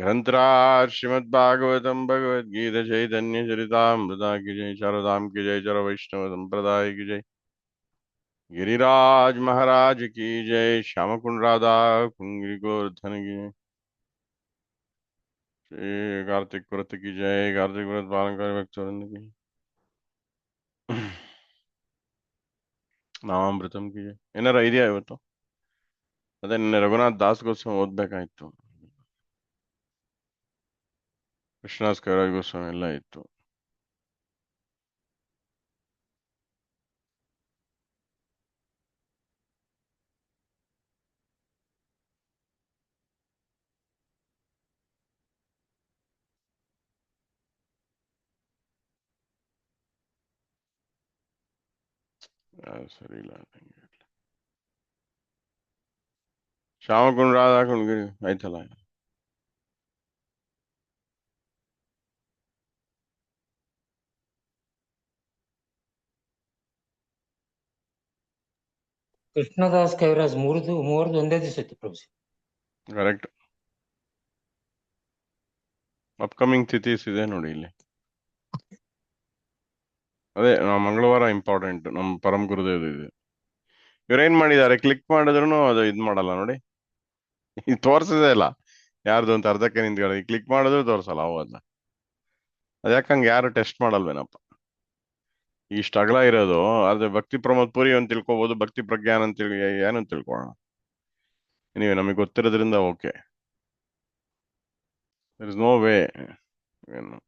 ग्रंथराज श्रीमद्भागवतम भगवद गीता चैतन्य चरितामृता की जय। शारदाम की जय। चर वैष्णव संप्रदाय की जय। गिरिराज महाराज की जय। श्याम कुंड राधा कुंगी गोवर्धन की जय। श्री कार्तिक व्रत की जय। कार्तिक व्रत पालन कर भक्तवृंद की ನಾಮಾಮೃತಂ की जय. ಏನಾರ ಇದೆಯಾ ಇವತ್ತು? ಅದೇ ನಿನ್ನೆ ರಘುನಾಥ್ ದಾಸ್ ಗೋಸ್ವಾಮಿ ಓದ್ಬೇಕಾಯ್ತು. ಕೃಷ್ಣದಾಸ್ ಕವಿರಾಜ್ ಗೋಸ್ವಾಮಿ ಎಲ್ಲ ಇತ್ತು. ಸರಿ ಇಲ್ಲ ಶ್ಯಾಮಕುಂಡ್ ರಾಧಾ ಕುಂಡ್ಗಿರಿ ಆಯ್ತಲ್ಲ. ಕೃಷ್ಣದಾಸ್ ಕವಿರಾಜ್ ಮೂವರ್ದು ಒಂದೇ ದಿವಸ ಇತ್ತು ಪ್ರಭು. ಕರೆಕ್ಟ್. ಅಪ್ಕಮಿಂಗ್ ತಿಥೀಸ್ ಇದೆ ನೋಡಿ ಇಲ್ಲಿ. ಅದೇ ಮಂಗಳವಾರ ಇಂಪಾರ್ಟೆಂಟ್. ನಮ್ಮ ಪರಮ ಗುರುದೇವ್ ಇದೆ. ಇವ್ರೇನ್ ಮಾಡಿದ್ದಾರೆ, ಕ್ಲಿಕ್ ಮಾಡಿದ್ರು ಅದು ಇದ್ ಮಾಡಲ್ಲ ನೋಡಿ. ಇದು ತೋರ್ಸದೇ ಇಲ್ಲ ಯಾರ್ದು ಅಂತ. ಅರ್ಧಕ್ಕೆ ನಿಂತ್ಕೊಳ್ಳಿ. ಕ್ಲಿಕ್ ಮಾಡಿದ್ರು ತೋರ್ಸಲ್ಲ ಅವೆಲ್ಲ. ಅದ್ಯಾಕಂಗೆ ಯಾರು ಟೆಸ್ಟ್ ಮಾಡಲ್ವೇನಪ್ಪ. ಇಷ್ಟ ಅಗಲ ಇರೋದು. ಅದೇ ಭಕ್ತಿ ಪ್ರಮೋದ್ ಪುರಿ ಅಂತ ತಿಳ್ಕೊಬಹುದು, ಭಕ್ತಿ ಪ್ರಜ್ಞಾನ್ ಅಂತ ಏನು ತಿಳ್ಕೊಳ್ಳೋಣ. ನೀವೇ ನಮಗೆ ಗೊತ್ತಿರೋದ್ರಿಂದ okay. There is no way. ಏನು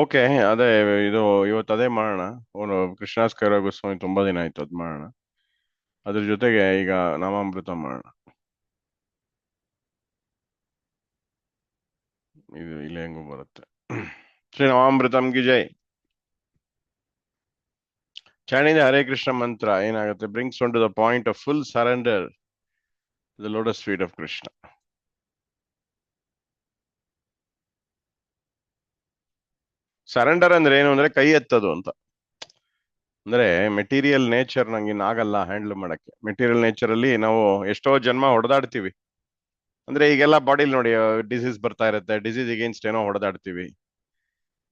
ಓಕೆ. ಅದೇ ಇದು ಇವತ್ತು ಅದೇ ಮಾಡೋಣ. ಅವನು ಕೃಷ್ಣದಾಸ್ ಕವಿರಾಜ್ ಗೋಸ್ವಾಮಿ ತುಂಬಾ ದಿನ ಆಯ್ತು, ಅದ್ ಮಾಡೋಣ. ಅದ್ರ ಜೊತೆಗೆ ಈಗ ನಾಮಾಮೃತ ಮಾಡೋಣ. ಇದು ಇಲ್ಲಿ ಹೆಂಗು ಬರುತ್ತೆ. ಶ್ರೀ ನಾಮಾಮೃತಂ ಕಿ ಜೈ. ಚಾಣಿದ ಹರೇ ಕೃಷ್ಣ ಮಂತ್ರ ಏನಾಗುತ್ತೆ, brings one to the point of full surrender the lotus feet of Krishna. Surrender ಅಂದ್ರೆ ಏನು ಅಂದ್ರೆ ಕೈ ಎತ್ತದು ಅಂತ. ಅಂದ್ರೆ ಮೆಟೀರಿಯಲ್ ನೇಚರ್ ನಂಗೆ ಇನ್ನಾಗಲ್ಲ ಹ್ಯಾಂಡಲ್ ಮಾಡಕ್ಕೆ. ಮೆಟೀರಿಯಲ್ ನೇಚರ್ ಅಲ್ಲಿ ನಾವು ಎಷ್ಟೋ ಜನ್ಮ ಹೊಡೆದಾಡ್ತೀವಿ. ಅಂದ್ರೆ ಈಗೆಲ್ಲ ಬಾಡಿಲಿ ನೋಡಿ ಡಿಸೀಸ್ ಬರ್ತಾ ಇರುತ್ತೆ. ಡಿಸೀಸ್ ಅಗೇನ್ಸ್ಟ್ ಏನೋ ಹೊಡೆದಾಡ್ತೀವಿ.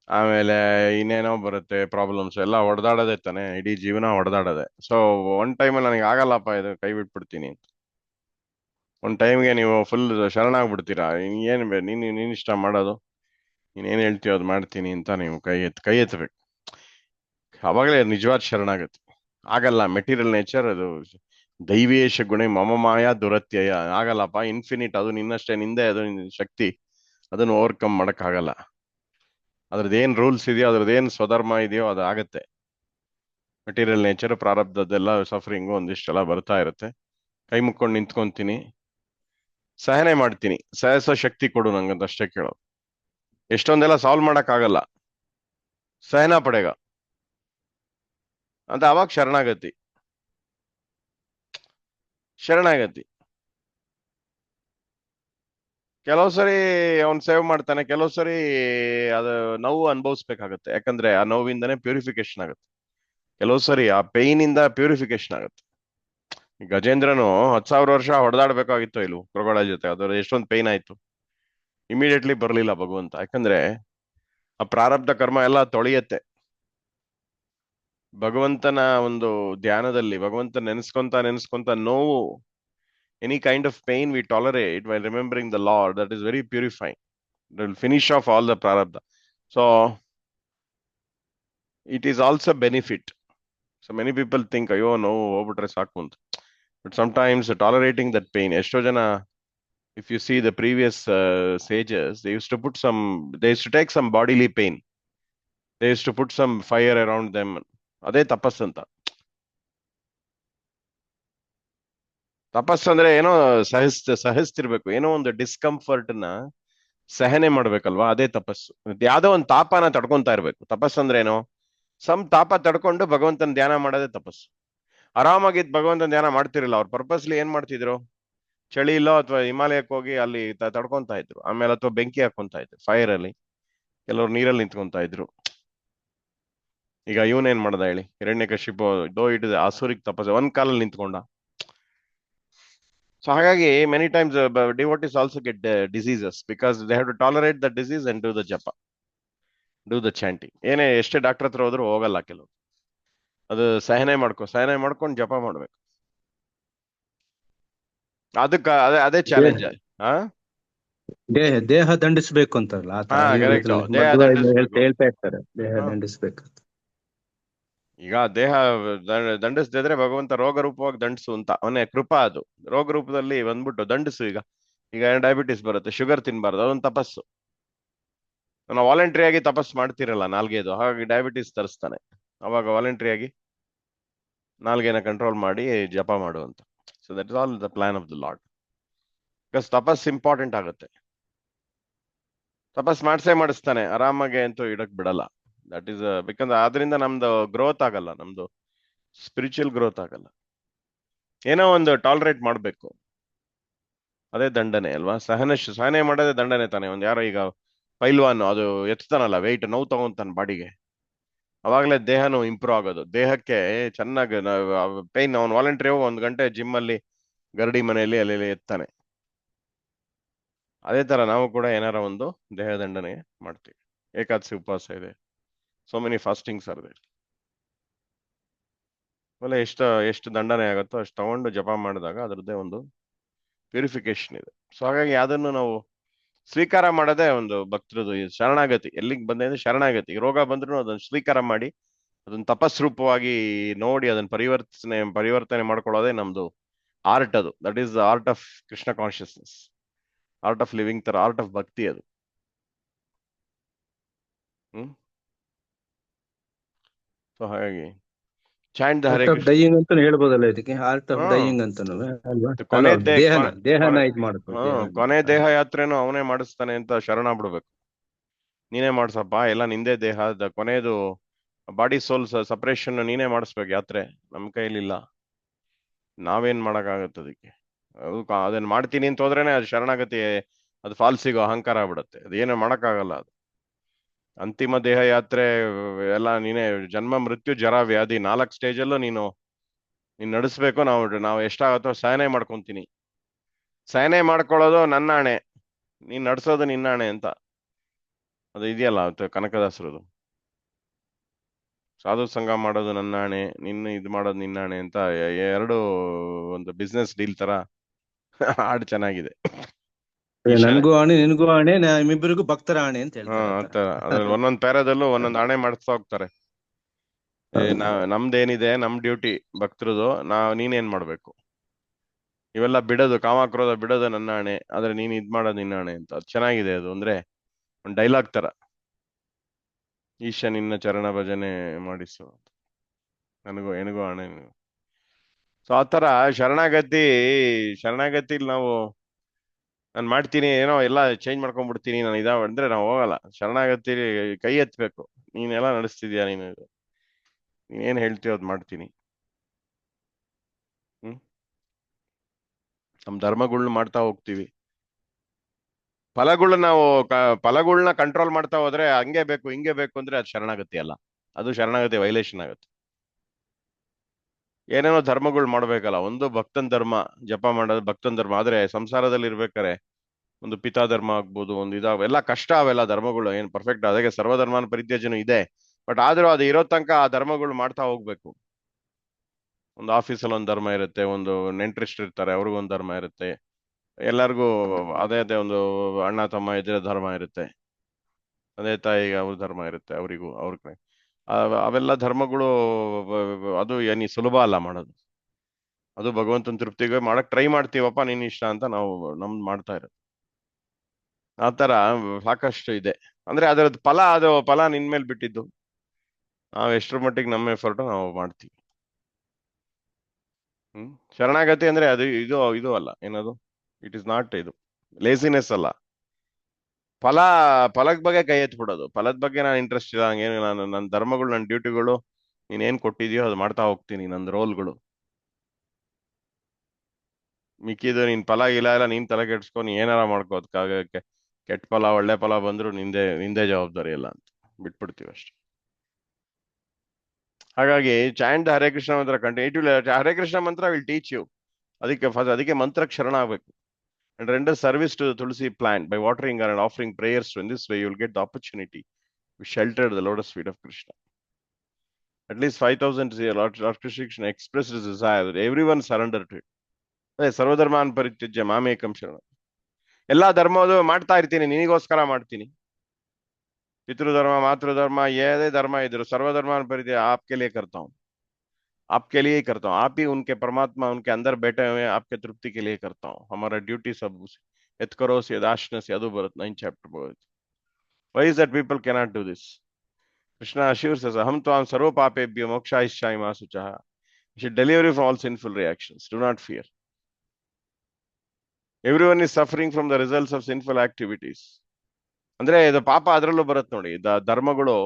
ಆಮೇಲೆ ಇನ್ನೇನೋ ಬರುತ್ತೆ ಪ್ರಾಬ್ಲಮ್ಸ್. ಎಲ್ಲ ಹೊಡೆದಾಡೋದೇ ತಾನೆ, ಇಡೀ ಜೀವನ ಹೊಡೆದಾಡೋದೆ. ಸೊ ಒನ್ ಟೈಮಲ್ಲಿ ನನಗೆ ಆಗಲ್ಲಪ್ಪ ಇದು ಕೈ ಬಿಟ್ಬಿಡ್ತೀನಿ ಅಂತ. ಒಂದ್ ಟೈಮ್ಗೆ ನೀವು ಫುಲ್ ಶರಣಾಗ್ಬಿಡ್ತೀರಾ. ನೀನ್ ಇಷ್ಟ ಮಾಡೋದು, ನೀನೇನ್ ಹೇಳ್ತೀಯೋ ಅದು ಮಾಡ್ತೀನಿ ಅಂತ ನೀವು ಕೈ ಎತ್ತಬೇಕು. ಅವಾಗಲೇ ನಿಜವಾದ ಶರಣಾಗತಿ. ಆಗಲ್ಲ ಮೆಟೀರಿಯಲ್ ನೇಚರ್ ಅದು. ದೈವೇಶ ಗುಣ ಮಮ ಮಾಯ ದುರತ್ಯಯ ಆಗಲ್ಲಪ್ಪ. ಇನ್ಫಿನಿಟ್ ಅದು ನಿನ್ನಷ್ಟೇ, ನಿಂದೆ ಅದು ಶಕ್ತಿ. ಅದನ್ನು ಓವರ್ಕಮ್ ಮಾಡಕ್ ಆಗಲ್ಲ. ಅದ್ರದ್ದೇನ್ ರೂಲ್ಸ್ ಇದೆಯೋ, ಅದ್ರದ್ದೇನ್ ಸ್ವಧರ್ಮ ಇದೆಯೋ ಅದು ಆಗತ್ತೆ. ಮೆಟೀರಿಯಲ್ ನೇಚರ್ ಪ್ರಾರಬ್ಧದ್ದೆಲ್ಲ ಸಫರಿಂಗು ಒಂದಿಷ್ಟೆಲ್ಲ ಬರ್ತಾ ಇರುತ್ತೆ. ಕೈ ಮುಕ್ಕೊಂಡು ನಿಂತ್ಕೊಂತೀನಿ, ಸಹನೆ ಮಾಡ್ತೀನಿ. ಸಹಸೋ ಶಕ್ತಿ ಕೊಡು ನಂಗಂತ ಅಷ್ಟೇ ಕೇಳೋದು. ಎಷ್ಟೊಂದೆಲ್ಲ ಸಾಲ್ವ್ ಮಾಡಕ್ ಆಗಲ್ಲ, ಸಹನ ಪಡೆಗ ಅಂತ. ಅವಾಗ ಶರಣಾಗತಿ. ಕೆಲವು ಸರಿ ಅವನ್ ಸೇವ್ ಮಾಡ್ತಾನೆ, ಕೆಲವು ಸರಿ ಅದು ನೋವು ಅನುಭವಿಸ್ಬೇಕಾಗತ್ತೆ. ಯಾಕಂದ್ರೆ ಆ ನೋವಿಂದನೇ ಪ್ಯೂರಿಫಿಕೇಶನ್ ಆಗುತ್ತೆ. ಕೆಲವು ಸರಿ ಆ ಪೇಯ್ನ್ ಇಂದ ಪ್ಯೂರಿಫಿಕೇಶನ್ ಆಗುತ್ತೆ. ಗಜೇಂದ್ರನು 10,000 ವರ್ಷ ಹೊಡೆದಾಡ್ಬೇಕಾಗಿತ್ತು ಇಲ್ವ ಮೃಗಗಳ ಜೊತೆ. ಅದ್ರ ಎಷ್ಟೊಂದು ಪೇಯ್ನ್ ಆಯ್ತು. ಇಮಿಡಿಯೇಟ್ಲಿ ಬರ್ಲಿಲ್ಲ ಭಗವಂತ. ಯಾಕಂದ್ರೆ ಆ ಪ್ರಾರಬ್ಧ ಕರ್ಮ ಎಲ್ಲ ತೊಳೆಯತ್ತೆ. ಭಗವಂತನ ಒಂದು ಧ್ಯಾನದಲ್ಲಿ ಭಗವಂತ ನೆನೆಸ್ಕೊಂತ ನೋವು, any kind of pain we tolerate while remembering the lord, that is very purifying. It will finish off all the prarabdha. So it is also benefit. So many people think ಅಯ್ಯೋ ನೋವು ಹೋಗ್ಬಿಟ್ರೆ ಸಾಕು ಅಂತ. But sometimes tolerating that pain. ಎಷ್ಟೋ ಜನ, if you see the previous sages, they used to take some bodily pain. They used to put some fire around them. ಅದೇ ತಪಸ್ಸಂತ. ತಪಸ್ಸಂದ್ರೆ ಏನೋ ಸಹಿಸ್ತಿರ್ಬೇಕು. ಏನೋ ಒಂದು ಡಿಸ್ಕಂಫರ್ಟ್ ನ ಸಹನೆ ಮಾಡ್ಬೇಕಲ್ವಾ, ಅದೇ ತಪಸ್ಸು. ಯಾವ್ದೋ ಒಂದು ತಾಪನ ತಡ್ಕೊಂತಾ ಇರ್ಬೇಕು. ತಪಸ್ಸಂದ್ರೆ ಏನೋ ತಾಪ ತಡ್ಕೊಂಡು ಭಗವಂತನ ಧ್ಯಾನ ಮಾಡೋದೇ ತಪಸ್ಸು. ಆರಾಮಾಗಿದ್ ಭಗವಂತನ ಧ್ಯಾನ ಮಾಡ್ತಿರಲಿಲ್ಲ. ಅವ್ರು ಪರ್ಪಸ್ಲಿ ಏನ್ ಮಾಡ್ತಿದ್ರು, ಚಳಿ ಇಲ್ಲೋ ಅಥವಾ ಹಿಮಾಲಯಕ್ಕೆ ಹೋಗಿ ಅಲ್ಲಿ ತಡ್ಕೊಂತಾ ಇದ್ರು. ಆಮೇಲೆ ಅಥವಾ ಬೆಂಕಿ ಹಾಕೊಂತ ಇದ್ರು ಫೈರ್ ಅಲ್ಲಿ. ಕೆಲವ್ರು ನೀರಲ್ಲಿ ನಿಂತ್ಕೊಂತ ಇದ್ರು. ಈಗ ಇವನೇನ್ ಮಾಡ್ದ ಹೇಳಿ, ಹಿರಣ್ಯಕಶಿಪು ದೋ ಇಟ್ ಆಸುರಿಕ್ ತಪಸ್ಸು. ಒಂದ್ ಕಾಲಲ್ಲಿ ನಿಂತ್ಕೊಂಡ. ಸೊ ಹಾಗಾಗಿ many times devotees also get diseases because they have to tolerate the disease and do the ಜಪ, ಡೂ ದ ಚಾಂಟಿಂಗ್. ಏನೇ ಎಷ್ಟೇ ಡಾಕ್ಟರ್ ಹತ್ರ ಹೋದ್ರು ಹೋಗಲ್ಲ ಕೆಲವು. ಅದು ಸಹನೆ ಮಾಡ್ಕೊಂಡು ಜಪ ಮಾಡ್ಬೇಕು. ಅದಕ್ಕ ಅದೇ ದೇಹ ಚಾಲೆಂಜ್. ಹಾ ದೇಹ ದಂಡಿಸ್ಬೇಕು ಅಂತಾರಲ್ಲ ಆ ಹಾ ತರ ಕರೆಕ್ಟ್, ಆಯುರ್ವೇದದಲ್ಲಿ ದೇಹ ಮಧ್ವ ದಂಡಿಸ್ಬೇಕು. ಹೇಳ್ತಾ ಇರ್ತಾರೆ, ದೇಹ ಹಾ ದಂಡಿಸ್ಬೇಕು. ಈಗ ದೇಹ ದಂಡಿಸದಿದ್ರೆ ಭಗವಂತ ರೋಗ ರೂಪವಾಗಿ ದಂಡಿಸು ಅಂತ ಅವನೇ ಕೃಪಾ. ಅದು ರೋಗ ರೂಪದಲ್ಲಿ ಬಂದ್ಬಿಟ್ಟು ದಂಡಿಸು. ಈಗ ಡಯಾಬಿಟಿಸ್ ಬರುತ್ತೆ, ಶುಗರ್ ತಿನ್ಬಾರ್ದು, ಅದೊಂದು ತಪಸ್ಸು. ನಾವು ವಾಲಂಟ್ರಿ ಆಗಿ ತಪಸ್ಸು ಮಾಡ್ತಿರಲ್ಲ ನಾಲ್ಗೆದು, ಹಾಗಾಗಿ ಡಯಾಬಿಟಿಸ್ ತರಿಸ್ತಾನೆ. ಅವಾಗ ವಾಲಂಟ್ರಿ ಆಗಿ ನಾಲ್ಗೆನ ಕಂಟ್ರೋಲ್ ಮಾಡಿ ಜಪ ಮಾಡುವಂತ. So that is all the plan of the lord. Because ತಪಸ್ ಇಂಪಾರ್ಟೆಂಟ್ ಆಗುತ್ತೆ. ತಪಸ್ ಮಾಡಿಸ್ತಾನೆ, ಆರಾಮಾಗಿ ಅಂತೂ ಇಡಕ್ ಬಿಡಲ್ಲ. ದಟ್ ಈಸ್ ಬಿಕಾಸ್ ಆದ್ರಿಂದ ನಮ್ದು ಗ್ರೋತ್ ಆಗಲ್ಲ, ನಮ್ದು ಸ್ಪಿರಿಚುವಲ್ ಗ್ರೋತ್ ಆಗಲ್ಲ. ಏನೋ ಒಂದು ಟಾಲರೇಟ್ ಮಾಡ್ಬೇಕು, ಅದೇ ದಂಡನೆ ಅಲ್ವಾ. ಸಹನೆ ಮಾಡೋದೇ ದಂಡನೆ ತಾನೆ. ಒಂದ್ ಯಾರೋ ಈಗ ಪೈಲ್ವಾನ್ ಅದು ಎತ್ತಾನಲ್ಲ ವೆಯ್ಟ್, ನೋವು ತಗೊಂತಾನೆ ಬಾಡಿಗೆ, ಅವಾಗಲೇ ದೇಹನು ಇಂಪ್ರೂವ್ ಆಗೋದು. ದೇಹಕ್ಕೆ ಚೆನ್ನಾಗಿ ಪೈನ್, ಅವ್ನು ವಾಲಂಟ್ರಿ 1 ಗಂಟೆ ಜಿಮ್ ಅಲ್ಲಿ ಗರಡಿ ಮನೆಯಲ್ಲಿ ಅಲ್ಲಿ ಎತ್ತಾನೆ. ಅದೇ ತರ ನಾವು ಕೂಡ ಏನಾರ ಒಂದು ದೇಹ ದಂಡನೆ ಮಾಡ್ತೀವಿ. ಏಕಾದಶಿ ಉಪವಾಸ ಇದೆ, ಸೋ ಮೆನಿ ಫಾಸ್ಟಿಂಗ್ಸ್ ಆರ್ ದೇರ್. ಆಮೇಲೆ ಎಷ್ಟು ದಂಡನೆ ಆಗುತ್ತೋ ಅಷ್ಟು ತಗೊಂಡು ಜಪ ಮಾಡಿದಾಗ ಅದರದ್ದೇ ಒಂದು ಪ್ಯೂರಿಫಿಕೇಶನ್ ಇದೆ. ಸೊ ಹಾಗಾಗಿ ಅದನ್ನು ನಾವು ಸ್ವೀಕಾರ ಮಾಡೋದೇ ಒಂದು ಭಕ್ತರದು ಶರಣಾಗತಿ. ಎಲ್ಲಿಗೆ ಬಂದೆ ಅಂದ್ರೆ ಶರಣಾಗತಿ. ರೋಗ ಬಂದ್ರು ಅದನ್ನು ಸ್ವೀಕಾರ ಮಾಡಿ ಅದನ್ನ ತಪಸ್ರೂಪವಾಗಿ ನೋಡಿ ಅದನ್ನ ಪರಿವರ್ತನೆ ಮಾಡ್ಕೊಳ್ಳೋದೇ ನಮ್ದು ಆರ್ಟ್. ಅದು that is the art of Krishna consciousness, art of living ತರ, ಆರ್ಟ್ ಆಫ್ ಭಕ್ತಿ ಅದು. ಸೊ ಹಾಗಾಗಿ chant the Hare art of Krishna. Dying ಅಂತ ಹೇಳ್ಬೋದಲ್ಲ ಇದಕ್ಕೆ, ಆರ್ಟ್ ಆಫ್ ಹ್ಮ್ ಡೈಯಿಂಗ್ ಅಂತಾನು ಅಲ್ವಾ? ಅಲ್ಲ, ಕೊನೆ ದೇಹನ ಇದ್ ಮಾಡುದು, ಕೊನೆ ದೇಹ ಯಾತ್ರೆನೂ ಅವನೇ ಮಾಡಿಸ್ತಾನೆ ಅಂತ ಶರಣ ಬಿಡ್ಬೇಕು. ನೀನೇ ಮಾಡ್ಸಪ್ಪ, ಎಲ್ಲ ನಿಂದೇ ದೇಹ, ಕೊನೆಯದು ಬಾಡಿ ಸೋಲ್ ಸಪರೇಷನ್ ನೀನೇ ಮಾಡಿಸ್ಬೇಕು ಯಾತ್ರೆ, ನಮ್ ಕೈಲಿಲ್ಲ, ನಾವೇನ್ ಮಾಡಕ್ಕಾಗತ್ತೆ ಅದಕ್ಕೆ. ಅದನ್ನ ಮಾಡ್ತೀನಿ ಅಂತ ಹೋದ್ರೇನೆ ಅದು ಶರಣಾಗತಿ, ಅದು ಫಾಲ್ಸಿಗೋ ಅಹಂಕಾರ ಆಗ್ಬಿಡುತ್ತೆ. ಅದೇನು ಮಾಡಕ್ಕಾಗಲ್ಲ. ಅದು ಅಂತಿಮ ದೇಹ ಯಾತ್ರೆ ಎಲ್ಲ ನೀನೇ, ಜನ್ಮ ಮೃತ್ಯು ಜರ ವ್ಯಾಧಿ 4 ಸ್ಟೇಜಲ್ಲೂ ನೀನು ನಡೆಸ್ಬೇಕು. ನಾವು ಎಷ್ಟಾಗತ್ತೋ ಸಹನೆ ಮಾಡ್ಕೊಂತೀನಿ. ಸಹನೆ ಮಾಡ್ಕೊಳ್ಳೋದು ನನ್ನ ಆಣೆ, ನೀನ್ ನಡ್ಸೋದು ನಿನ್ನ ಆಣೆ ಅಂತ ಅದು ಇದೆಯಲ್ಲ ಕನಕದಾಸರದು. ಸಾಧು ಸಂಘ ಮಾಡೋದು ನನ್ನ ಆಣೆ, ಇದು ಮಾಡೋದು ನಿನ್ನ ಆಣೆ ಅಂತ ಎರಡು ಒಂದು ಬಿಸ್ನೆಸ್ ಡೀಲ್ ತರ ಹಾಡು ಚೆನ್ನಾಗಿದೆ. ನನ್ಗೂ ಆಣೆ ನಿನ್ಗೂ ಆಣೆ ನಿಮ್ಮಿಬ್ಬರಿಗೂ ಭಕ್ತರ ಆಣೆ ಅಂತ ಹೇಳ್ತಾರೆ ಆತರ. ಅದ್ರಲ್ಲಿ ಒಂದೊಂದ್ ಪ್ಯಾರದಲ್ಲೂ ಒಂದೊಂದ್ ಆಣೆ ಮಾಡಿಸ್ತಾ ಹೋಗ್ತಾರೆ. ನಮ್ದೇನಿದೆ, ನಮ್ ಡ್ಯೂಟಿ ಭಕ್ತರದು, ನೀನೇನ್ ಮಾಡ್ಬೇಕು, ಇವೆಲ್ಲ ಬಿಡೋದು, ಕಾಮಾಕ್ರೋಧ ಬಿಡೋದು ನನ್ನ ಆಣೆ, ಆದ್ರೆ ನೀನ್ ಇದ್ ಮಾಡೋದು ನಿನ್ನ ಆಣೆ ಅಂತ. ಅದು ಚೆನ್ನಾಗಿದೆ. ಅದು ಅಂದ್ರೆ ಒಂದು ಡೈಲಾಗ್ ತರ, ಈಶ ನಿನ್ನ ಚರಣ ಭಜನೆ ಮಾಡಿಸು, ಎನಗೂ ಆಣೆ. ಸೊ ಆತರ ಶರಣಾಗತಿಲಿ ನಾವು ನಾನು ಮಾಡ್ತೀನಿ, ಏನೋ ಎಲ್ಲ ಚೇಂಜ್ ಮಾಡ್ಕೊಂಡ್ಬಿಡ್ತೀನಿ ನಾನು ಅಂದ್ರೆ ನಾವು ಹೋಗಲ್ಲ. ಶರಣಾಗತಿ ಕೈ ಎತ್ತಬೇಕು. ನೀನೆಲ್ಲ ನಡೆಸ್ತಿದ್ಯಾ, ನೀನೇನ್ ಹೇಳ್ತೀಯೋ ಅದ್ ಮಾಡ್ತೀನಿ. ನಮ್ ಧರ್ಮಗಳ್ನ ಮಾಡ್ತಾ ಹೋಗ್ತೀವಿ. ಫಲಗಳನ್ನ ಕಂಟ್ರೋಲ್ ಮಾಡ್ತಾ ಹೋದ್ರೆ ಹಂಗೆ ಬೇಕು ಹಿಂಗೆ ಬೇಕು ಅಂದ್ರೆ ಅದು ಶರಣಾಗತಿ ಅಲ್ಲ, ಅದು ಶರಣಾಗತಿ ವೈಲೇಷನ್ ಆಗುತ್ತೆ. ಏನೇನೋ ಧರ್ಮಗಳು ಮಾಡ್ಬೇಕಲ್ಲ, ಒಂದು ಭಕ್ತನ್ ಧರ್ಮ ಜಪ ಮಾಡೋದು ಭಕ್ತನ್ ಧರ್ಮ. ಆದ್ರೆ ಸಂಸಾರದಲ್ಲಿ ಇರ್ಬೇಕಾರೆ ಒಂದು ಪಿತಾ ಧರ್ಮ ಆಗ್ಬೋದು, ಒಂದು ಎಲ್ಲ ಕಷ್ಟ. ಅವೆಲ್ಲ ಧರ್ಮಗಳು ಏನ್ ಪರ್ಫೆಕ್ಟ್, ಅದಕ್ಕೆ ಸರ್ವಧರ್ಮನ ಪರಿತ್ಯಾಜನೂ ಇದೆ. ಬಟ್ ಆದ್ರೂ ಅದು ಇರೋ ತನಕ ಆ ಧರ್ಮಗಳು ಮಾಡ್ತಾ ಹೋಗ್ಬೇಕು. ಒಂದು ಆಫೀಸಲ್ಲಿ ಒಂದು ಧರ್ಮ ಇರುತ್ತೆ, ಒಂದು ನೆಂಟ್ರಿಸ್ಟ್ ಇರ್ತಾರೆ ಅವ್ರಿಗೊಂದು ಧರ್ಮ ಇರುತ್ತೆ, ಎಲ್ಲರಿಗೂ ಅದೇ ಒಂದು ಅಣ್ಣ ತಮ್ಮ ಇದ್ರೆ ಧರ್ಮ ಇರುತ್ತೆ, ತಂದೆ ತಾಯಿಗೆ ಅವ್ರ ಧರ್ಮ ಇರುತ್ತೆ, ಅವ್ರಿಗೆ ಅವೆಲ್ಲ ಧರ್ಮಗಳು. ಅದು ಏನಿ ಸುಲಭ ಅಲ್ಲ ಮಾಡೋದು. ಅದು ಭಗವಂತನ ತೃಪ್ತಿಗೆ ಮಾಡಕ್ ಟ್ರೈ ಮಾಡ್ತೀವಪ್ಪ, ನಿನ್ ಇಷ್ಟ ಅಂತ ನಾವು ನಮ್ದು ಮಾಡ್ತಾ ಇರೋದು. ಆತರ ಸಾಕಷ್ಟು ಇದೆ. ಅಂದ್ರೆ ಅದು ಫಲ ನಿನ್ ಮೇಲೆ ಬಿಟ್ಟಿದ್ದು. ನಾವ್ ಎಷ್ಟರ ಮಟ್ಟಿಗೆ ನಮ್ಮ ಎಫರ್ಟ್ ನಾವು ಮಾಡ್ತೀವಿ. ಶರಣಾಗತಿ ಅಂದ್ರೆ ಅದು ಇದು ಅಲ್ಲ, ಏನದು, ಇಟ್ ಇಸ್ ನಾಟ್ ಇದು ಲೇಸಿನೆಸ್ ಅಲ್ಲ. ಫಲದ ಬಗ್ಗೆ ಕೈ ಎತ್ಬಿಡೋದು, ಫಲದ ಬಗ್ಗೆ ನಾನು ಇಂಟ್ರೆಸ್ಟ್ ಇಲ್ಲ, ಹಂಗೇನು ನನ್ನ ಧರ್ಮಗಳು, ನನ್ನ ಡ್ಯೂಟಿಗಳು ನೀನೇನ್ ಕೊಟ್ಟಿದ್ಯೋ ಅದು ಮಾಡ್ತಾ ಹೋಗ್ತೀನಿ, ನನ್ನ ರೋಲ್ಗಳು. ಮಿಕ್ಕಿದ್ದು ನೀನ್ ಫಲ ಇಲ್ಲ ನೀನ್ ತಲೆ ಕೆಡ್ಸ್ಕೊ, ನೀ ಏನಾರ ಮಾಡ್ಕೋ, ಅದಕ್ಕಾಗಕ್ಕೆ ಕೆಟ್ಟ ಫಲ ಒಳ್ಳೆ ಫಲ ಬಂದ್ರು ನಿಂದೇ ಜವಾಬ್ದಾರಿ ಇಲ್ಲ ಅಂತ ಬಿಟ್ಬಿಡ್ತೀವಿ ಅಷ್ಟೇ. ಹಾಗಾಗಿ ಚಾಂಟ್ ಹರೇ ಕೃಷ್ಣ ಮಂತ್ರ ಕಂಟಿನ್ಯೂ. ಹರೇ ಕೃಷ್ಣ ಮಂತ್ರ ವಿಲ್ ಟೀಚ್ ಯು ಅದಕ್ಕೆ ಮಂತ್ರಕ್ಕೆ ಶರಣ ಆಗ್ಬೇಕು. And render service to the Tulsi plant by watering her and offering prayers. So in this way, you will get the opportunity to shelter the lotus feet of Krishna. At least 5,000 years, Lord Krishna expressed his desire that everyone surrender to it. ಸರ್ವಧರ್ಮಾನ್ ಪರಿತ್ಯಜ್ಯ ಮಾಮೇಕಂ ಶರಣ. ಎಲ್ಲಾ ಧರ್ಮದು ಮಾಡ್ತಾ ಇರ್ತೀನಿ, ನಿನಗೋಸ್ಕರ ಮಾಡ್ತೀನಿ. ಪಿತೃಧರ್ಮ, ಮಾತೃಧರ್ಮ, ಏದೇ ಧರ್ಮ ಇದ್ರು सर्वधर्मान परित्याज्य आपके लिए करता हूँ, आपके लिए ही करता हूँ. आप ही उनके परमात्मा उनके अंदर बैठे हुए हैं, आपके तृप्ति के लिए करता हूँ. हमारा ड्यूटी सब यत् करोसि यदाश्नसि Yadu Bharat 9th chapter Bhagavad. Why is that people cannot do this? Krishna assures us, aham tvam sarva papebhyo mokshayishyami ma suchaha. You should deliver you from all sinful reactions. Do not fear. Everyone is suffering from the results of sinful activities. ಅಂದ್ರೆ ಇದು ಪಾಪ ಅದರಲ್ಲೂ ಬರುತ್ತೆ ನೋಡಿ. ಧರ್ಮಗಳು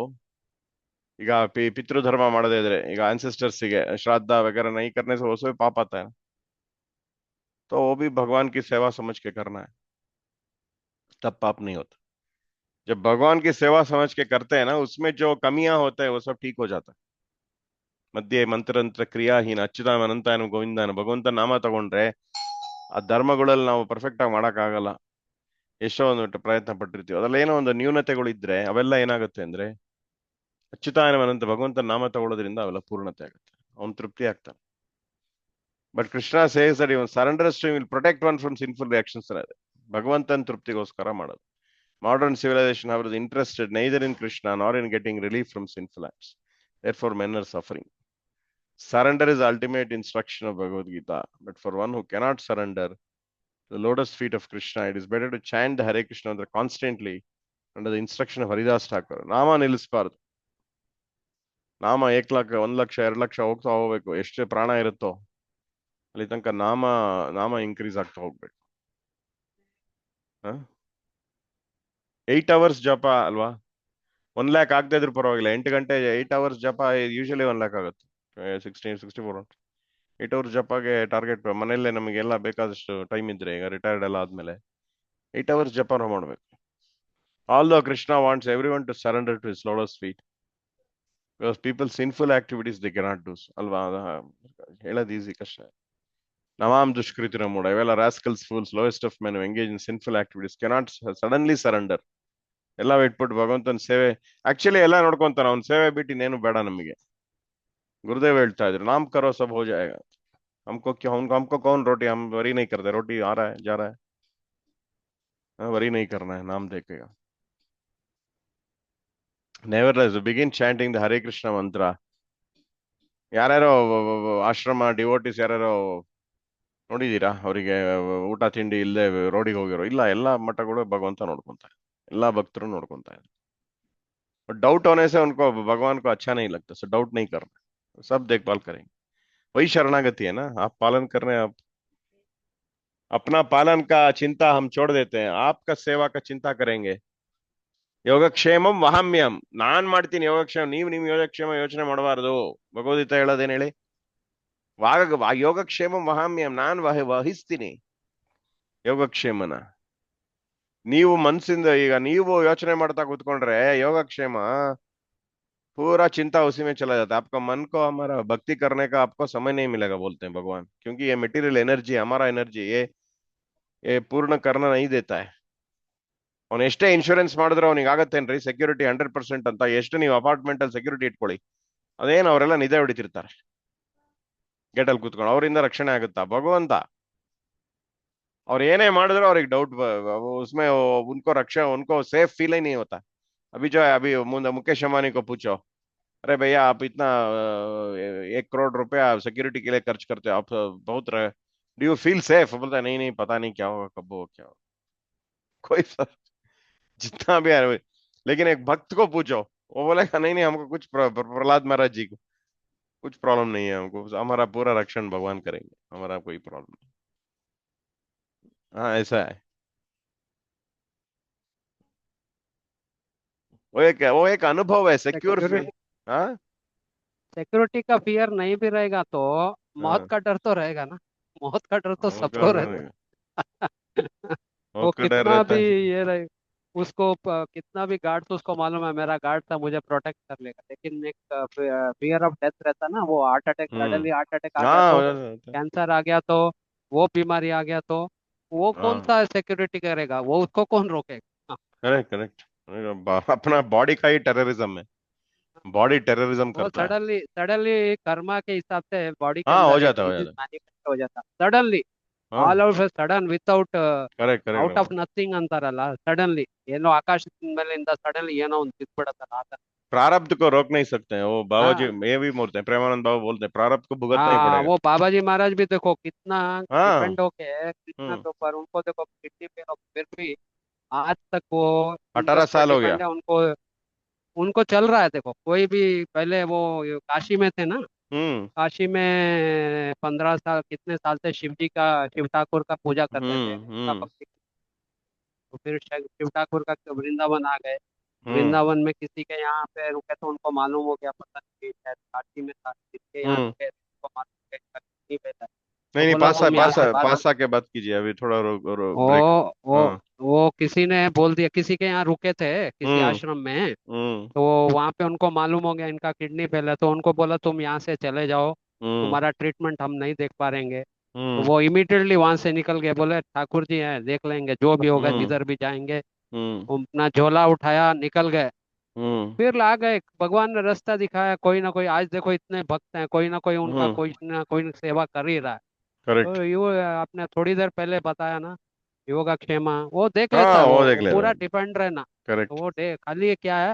ಈಗ ಪಿತೃಧರ್ಮ ಮಾಡದೇ ಇದ್ರೆ, ಈಗ ancestors-ಗೆ श्राद्ध वगैरह नहीं करने से उसमें पाप आता है, तो वो भी भगवान की सेवा समझ के करना है, तब पाप नहीं होता. जब भगवान की सेवा समझ के करते हैं ना, उसमें जो कमियां होते हैं वो सब ठीक हो जाता है. ಮಧ್ಯೆ ಮಂತ್ರಂತ್ರ ಕ್ರಿಯಾಹೀನ ಅಚ್ಯುತಾನ ಅನಂತಾಯನ ಗೋವಿಂದಾನ ಭಗವಂತ ನಾಮ ತಗೊಂಡ್ರೆ ಆ ಧರ್ಮಗಳಲ್ಲಿ ನಾವು ಪರ್ಫೆಕ್ಟ್ ಆಗಿ ಮಾಡಕ್ಕಾಗಲ್ಲ. ಎಷ್ಟೋ ಒಂದು ಪ್ರಯತ್ನ ಪಟ್ಟಿರ್ತೀವಿ, ಅದ್ರಲ್ಲಿ ಏನೋ ಒಂದು ನ್ಯೂನತೆಗಳು ಇದ್ರೆ ಅವೆಲ್ಲ ಏನಾಗುತ್ತೆ ಅಂದ್ರೆ ಅಚ್ಯುತಾಯನ ಅನಂತ ಭಗವಂತ ನಾಮ ತಗೊಳ್ಳೋದ್ರಿಂದ ಅವೆಲ್ಲ ಪೂರ್ಣತೆ ಆಗುತ್ತೆ, ಅವನ್ ತೃಪ್ತಿ ಆಗ್ತಾನೆ. But Krishna says that even surrenders to will protect one from sinful reactions ಅನ್ನೋದು ಭಗವಂತನ ತೃಪ್ತಿಗೋಸ್ಕರ ಮಾಡೋದು. Modern civilization have been interested neither in Krishna nor in getting relief from sinful acts. Therefore, men are suffering. Surrender is the ultimate instruction of Bhagavad Gita. But for one who cannot surrender the lotus feet of Krishna, it is better to chant the Hare Krishna mantra constantly under the instruction of Haridas Thakur. ನಾಮ ನಿಲ್ಲಿಸಬಾರ್ದು. ನಾಮ 1 ಲಕ್ಷ 1 ಲಕ್ಷ 2 ಲಕ್ಷ ಹೋಗ್ತಾ ಹೋಗ್ಬೇಕು. ಎಷ್ಟು ಪ್ರಾಣ ಇರುತ್ತೋ ಅಲ್ಲಿ ತನಕ ನಾಮ ಇನ್ಕ್ರೀಸ್ ಆಗ್ತಾ ಹೋಗ್ಬೇಕು. 8 hours ಜಪ ಅಲ್ವಾ, 1 lakh ಆಗದೆ ಇದ್ರು ಪರವಾಗಿಲ್ಲ. 8 ಗಂಟೆ 8 hours ಜಪ ಯೂಶಲಿ 1 lakh ಆಗುತ್ತೆ. 64 8 hours ಜಪಗೆ ಟಾರ್ಗೆಟ್. ಮನೆಯಲ್ಲೇ ನಮಗೆಲ್ಲ ಬೇಕಾದಷ್ಟು ಟೈಮ್ ಇದ್ರೆ, ಈಗ ರಿಟೈರ್ಡ್ ಎಲ್ಲ ಆದ್ಮೇಲೆ 8 hours ಜಪ ಮಾಡ್ಬೇಕು. Although Krishna wants everyone to surrender to his lotus feet, because people's sinful activities they cannot do so. ಅಲ್ವಾ, ಹೇಳೋದು ಈಸಿ, ಕಷ್ಟ. ನಮಾಮ್ ದುಷ್ಕೃತಿನ ಮೂಢ, ಇವೆಲ್ಲ rascals, fools, lowest of men who engage in sinful activities cannot suddenly surrender. ಎಲ್ಲ ಇಟ್ಬಿಟ್ಟು ಭಗವಂತನ ಸೇವೆ actually ಎಲ್ಲ ನೋಡ್ಕೊಂತಾನ, ಅವ್ನ ಸೇವೆ ಬಿಟ್ಟು ಇನ್ನೇನು ಬೇಡ ನಮಗೆ. ಗುರುದೇವ್ ಹೇಳ್ತಾ ಇದ್ರು, ನಾಮ್ ಕರೋ ಸಬ್ ಹೋ ಜಾಯೇಗಾ, हमको कौन रोटी, हम वरी नहीं करते, रोटी आ रहा है जा रहा है, वरी नहीं करना है, नाम देखेगा. Nevertheless, begin chanting the Hare Krishna mantra. ಯಾರ್ಯಾರೋ ಆಶ್ರಮ ಡಿವೋಟಿಸ್ ಯಾರ್ಯಾರೋ ನೋಡಿದೀರಾ, ಅವರಿಗೆ ಊಟ ತಿಂಡಿ ಇಲ್ಲದೆ ರೋಡಿಗೆ ಹೋಗಿರೋ? ಇಲ್ಲ, ಎಲ್ಲಾ ಮಠಗಳು ಭಗವಂತ ನೋಡ್ಕೊಂತಾರೆ, ಎಲ್ಲಾ ಭಕ್ತರು ನೋಡ್ಕೊಂತಾರೆ. बट डाउट होने से उनको भगवान को अच्छा नहीं लगता, सो डाउट नहीं करना, सब देखभाल करेंगे. वही शरणागति है ना, आप पालन कर रहे हैं, आप अपना पालन का चिंता हम छोड़ देते हैं, आपका सेवा का चिंता करेंगे. ಯೋಗಕ್ಷೇಮಂ ವಹಾಮ್ಯಂ, ನಾನ್ ಮಾಡ್ತೀನಿ ಯೋಗಕ್ಷೇಮ, ನೀವು ನಿಮ್ ಯೋಗಕ್ಷೇಮ ಯೋಚನೆ ಮಾಡಬಾರದು. ಭಗವದ್ಗೀತಾ ಹೇಳೋದೇನ್ ಹೇಳಿ, ಯೋಗಕ್ಷೇಮಂ ವಹಾಮ್ಯಂ, ನಾನ್ ವಹಿಸ್ತೀನಿ ಯೋಗಕ್ಷೇಮನ. ನೀವು ಮನ್ಸಿಂದ ಈಗ ನೀವು ಯೋಚನೆ ಮಾಡ್ತಾ ಕೂತ್ಕೊಂಡ್ರೆ ಯೋಗಕ್ಷೇಮ पूरा चिंता उसी में चला जाता है. आपका मन को हमारा भक्ति करने का आपको समय नहीं मिलेगा, बोलते हैं भगवान, क्योंकि ये मटेरियल एनर्जी, हमारा एनर्जी ये पूर्ण करना नहीं देता है. ಅವ್ನು ಎಷ್ಟೇ ಇನ್ಶೂರೆನ್ಸ್ ಮಾಡಿದ್ರೆ ಅವನಿಗೆ ಆಗತ್ತೇನ್ರಿ ಸೆಕ್ಯೂರಿಟಿ 100% ಅಂತ? ಎಷ್ಟು ನೀವು ಅಪಾರ್ಟ್ಮೆಂಟ್ ಅಲ್ಲಿ ಸೆಕ್ಯೂರಿಟಿ ಇಟ್ಕೊಳ್ಳಿ, ಅದೇನು ಅವರೆಲ್ಲ ನಿದ್ದೆ ಹೊಡಿತಿರ್ತಾರೆ ಗೇಟ್ ಅಲ್ಲಿ ಕೂತ್ಕೊಂಡು, ಅವರಿಂದ ರಕ್ಷಣೆ ಆಗುತ್ತಾ? ಭಗವಂತ ಅವ್ರು ಏನೇ ಮಾಡಿದ್ರು ಅವ್ರಿಗೆ ಡೌಟ್, उसमें उनको रक्षा, उनको सेफ फील ही नहीं होता. अभी जो है, अभी मुकेश अंबानी को पूछो, अरे भैया आप इतना 1 करोड़ रुपया सिक्योरिटी के लिए खर्च करते हो, आप बहुत डू यू फील सेफ? बोलता है नहीं, पता नहीं क्या होगा, कब होगा, क्या होगा, कोई जितना भी है. लेकिन एक भक्त को पूछो, वो बोलेगा नहीं, हमको कुछ प्रहलाद महाराज जी को कुछ प्रॉब्लम नहीं है, हमको हमारा पूरा रक्षण भगवान करेंगे, हमारा कोई प्रॉब्लम नहीं. हाँ, ऐसा है. वो एक अनुभव है, सिक्योर फील. हाँ, सिक्योरिटी का फियर नहीं भी रहेगा तो मौत हाँ. का डर तो रहेगा ना, मौत का डर तो मौत सबको का डर रहता है. रहेगा. वो मौत का डर कितना रहता भी है. ये रहे, उसको कितना भी गार्ड, तो उसको मालूम है मेरा गार्ड था, मुझे प्रोटेक्ट कर लेगा. लेकिन एक फियर ऑफ डेथ रहता ना, वो हार्ट अटैक, हम्म. सडनली हार्ट अटैक आ गया हाँ, तो, हो जाता है. कैंसर आ गया तो वो बीमारी आ गया तो वो कौन हाँ सा सिक्योरिटी करेगा, वो उसको कौन रोकेगा? Correct correct. अपना बॉडी का ही टेररिज्म है, बॉडी टेररिज्म वो करता है। सडनली कर्मा के हिसाब से बॉडी के हाँ हो अंदर एक जाता है हो डिजीज जाता मैनिफेस्ट हो जाता सडनली, है। All out sudden without correct correct out of nothing ಅಂತಾರಲ್ಲ, ಸಡನ್ಲಿ ಏನೋ ಆಕಾಶದ ಮೇಲಿಂದ ಸಡನ್ಲಿ ಏನೋ ಒಂದು ಬಿದ್ಬಿಡತ್ತಲ್ಲ ಆ ತರ. प्रारब्ध को रोक नहीं सकते हैं, वो बाबा जी हाँ ये भी बोलते हैं, प्रेमानंद बाबा बोलते हैं प्रारब्ध को भुगतना ही पड़ेगा। वो बाबा जी महाराज भी देखो कितना हाँ। डिपेंड होके कृष्णा हम्म। के ऊपर, उनको देखो किडनी पे फिर भी आज तक वो उनके 18 ऊपर साल हो गया। डिपेंड है, उनको उनको चल रहा है। देखो कोई भी, पहले वो काशी में थे ना, हम्म काशी में 15 साल कितने साल से शिव जी का, शिव ठाकुर का पूजा करते थे, उनका हम्म। भक्ति। तो फिर शिव ठाकुर का वृंदावन आ गए, हम्म। वृंदावन में किसी के यहाँ पे रुके तो उनको मालूम हो गया, पता नहीं शायद काशी में था, किसके यहाँ हम्म। रुके उनको मालूम हो गया इसका किडनी पे था। नहीं तो नहीं, बोला पासा हम यहाँ पासा से बात, पासा के बात कीजिए, अभी थोड़ा वो ब्रेक। वो हाँ। वो किसी ने बोल दिया, किसी के यहाँ रुके थे किसी हम्म। आश्रम में, हम्म। तो वहां पे उनको मालूम हो गया इनका किडनी फेल है, तो उनको बोला तुम यहाँ से चले जाओ, हम्म। तुम्हारा ट्रीटमेंट हम नहीं देख पाएंगे। तो हम्म। वो इमीडिएटली वहां से निकल गए, बोले ठाकुर जी हैं देख लेंगे जो भी होगा, हम्म। जिधर भी जाएंगे। हम्म। वो अपना झोला उठाया निकल गए। हम्म। फिर ला गए, भगवान ने रास्ता दिखाया, कोई ना कोई आज देखो इतने भक्त हैं, कोई ना कोई उनका हम्म। कोई ना कोई सेवा कर ही रहा है। करेक्ट। तो यो आपने थोड़ी देर पहले बताया ना, योगक्षेमा वो देख लेता हाँ है, वो देख वो लेता पूरा है। डिपेंड रहना। तो करेक्ट। वो डे खाली ये क्या है,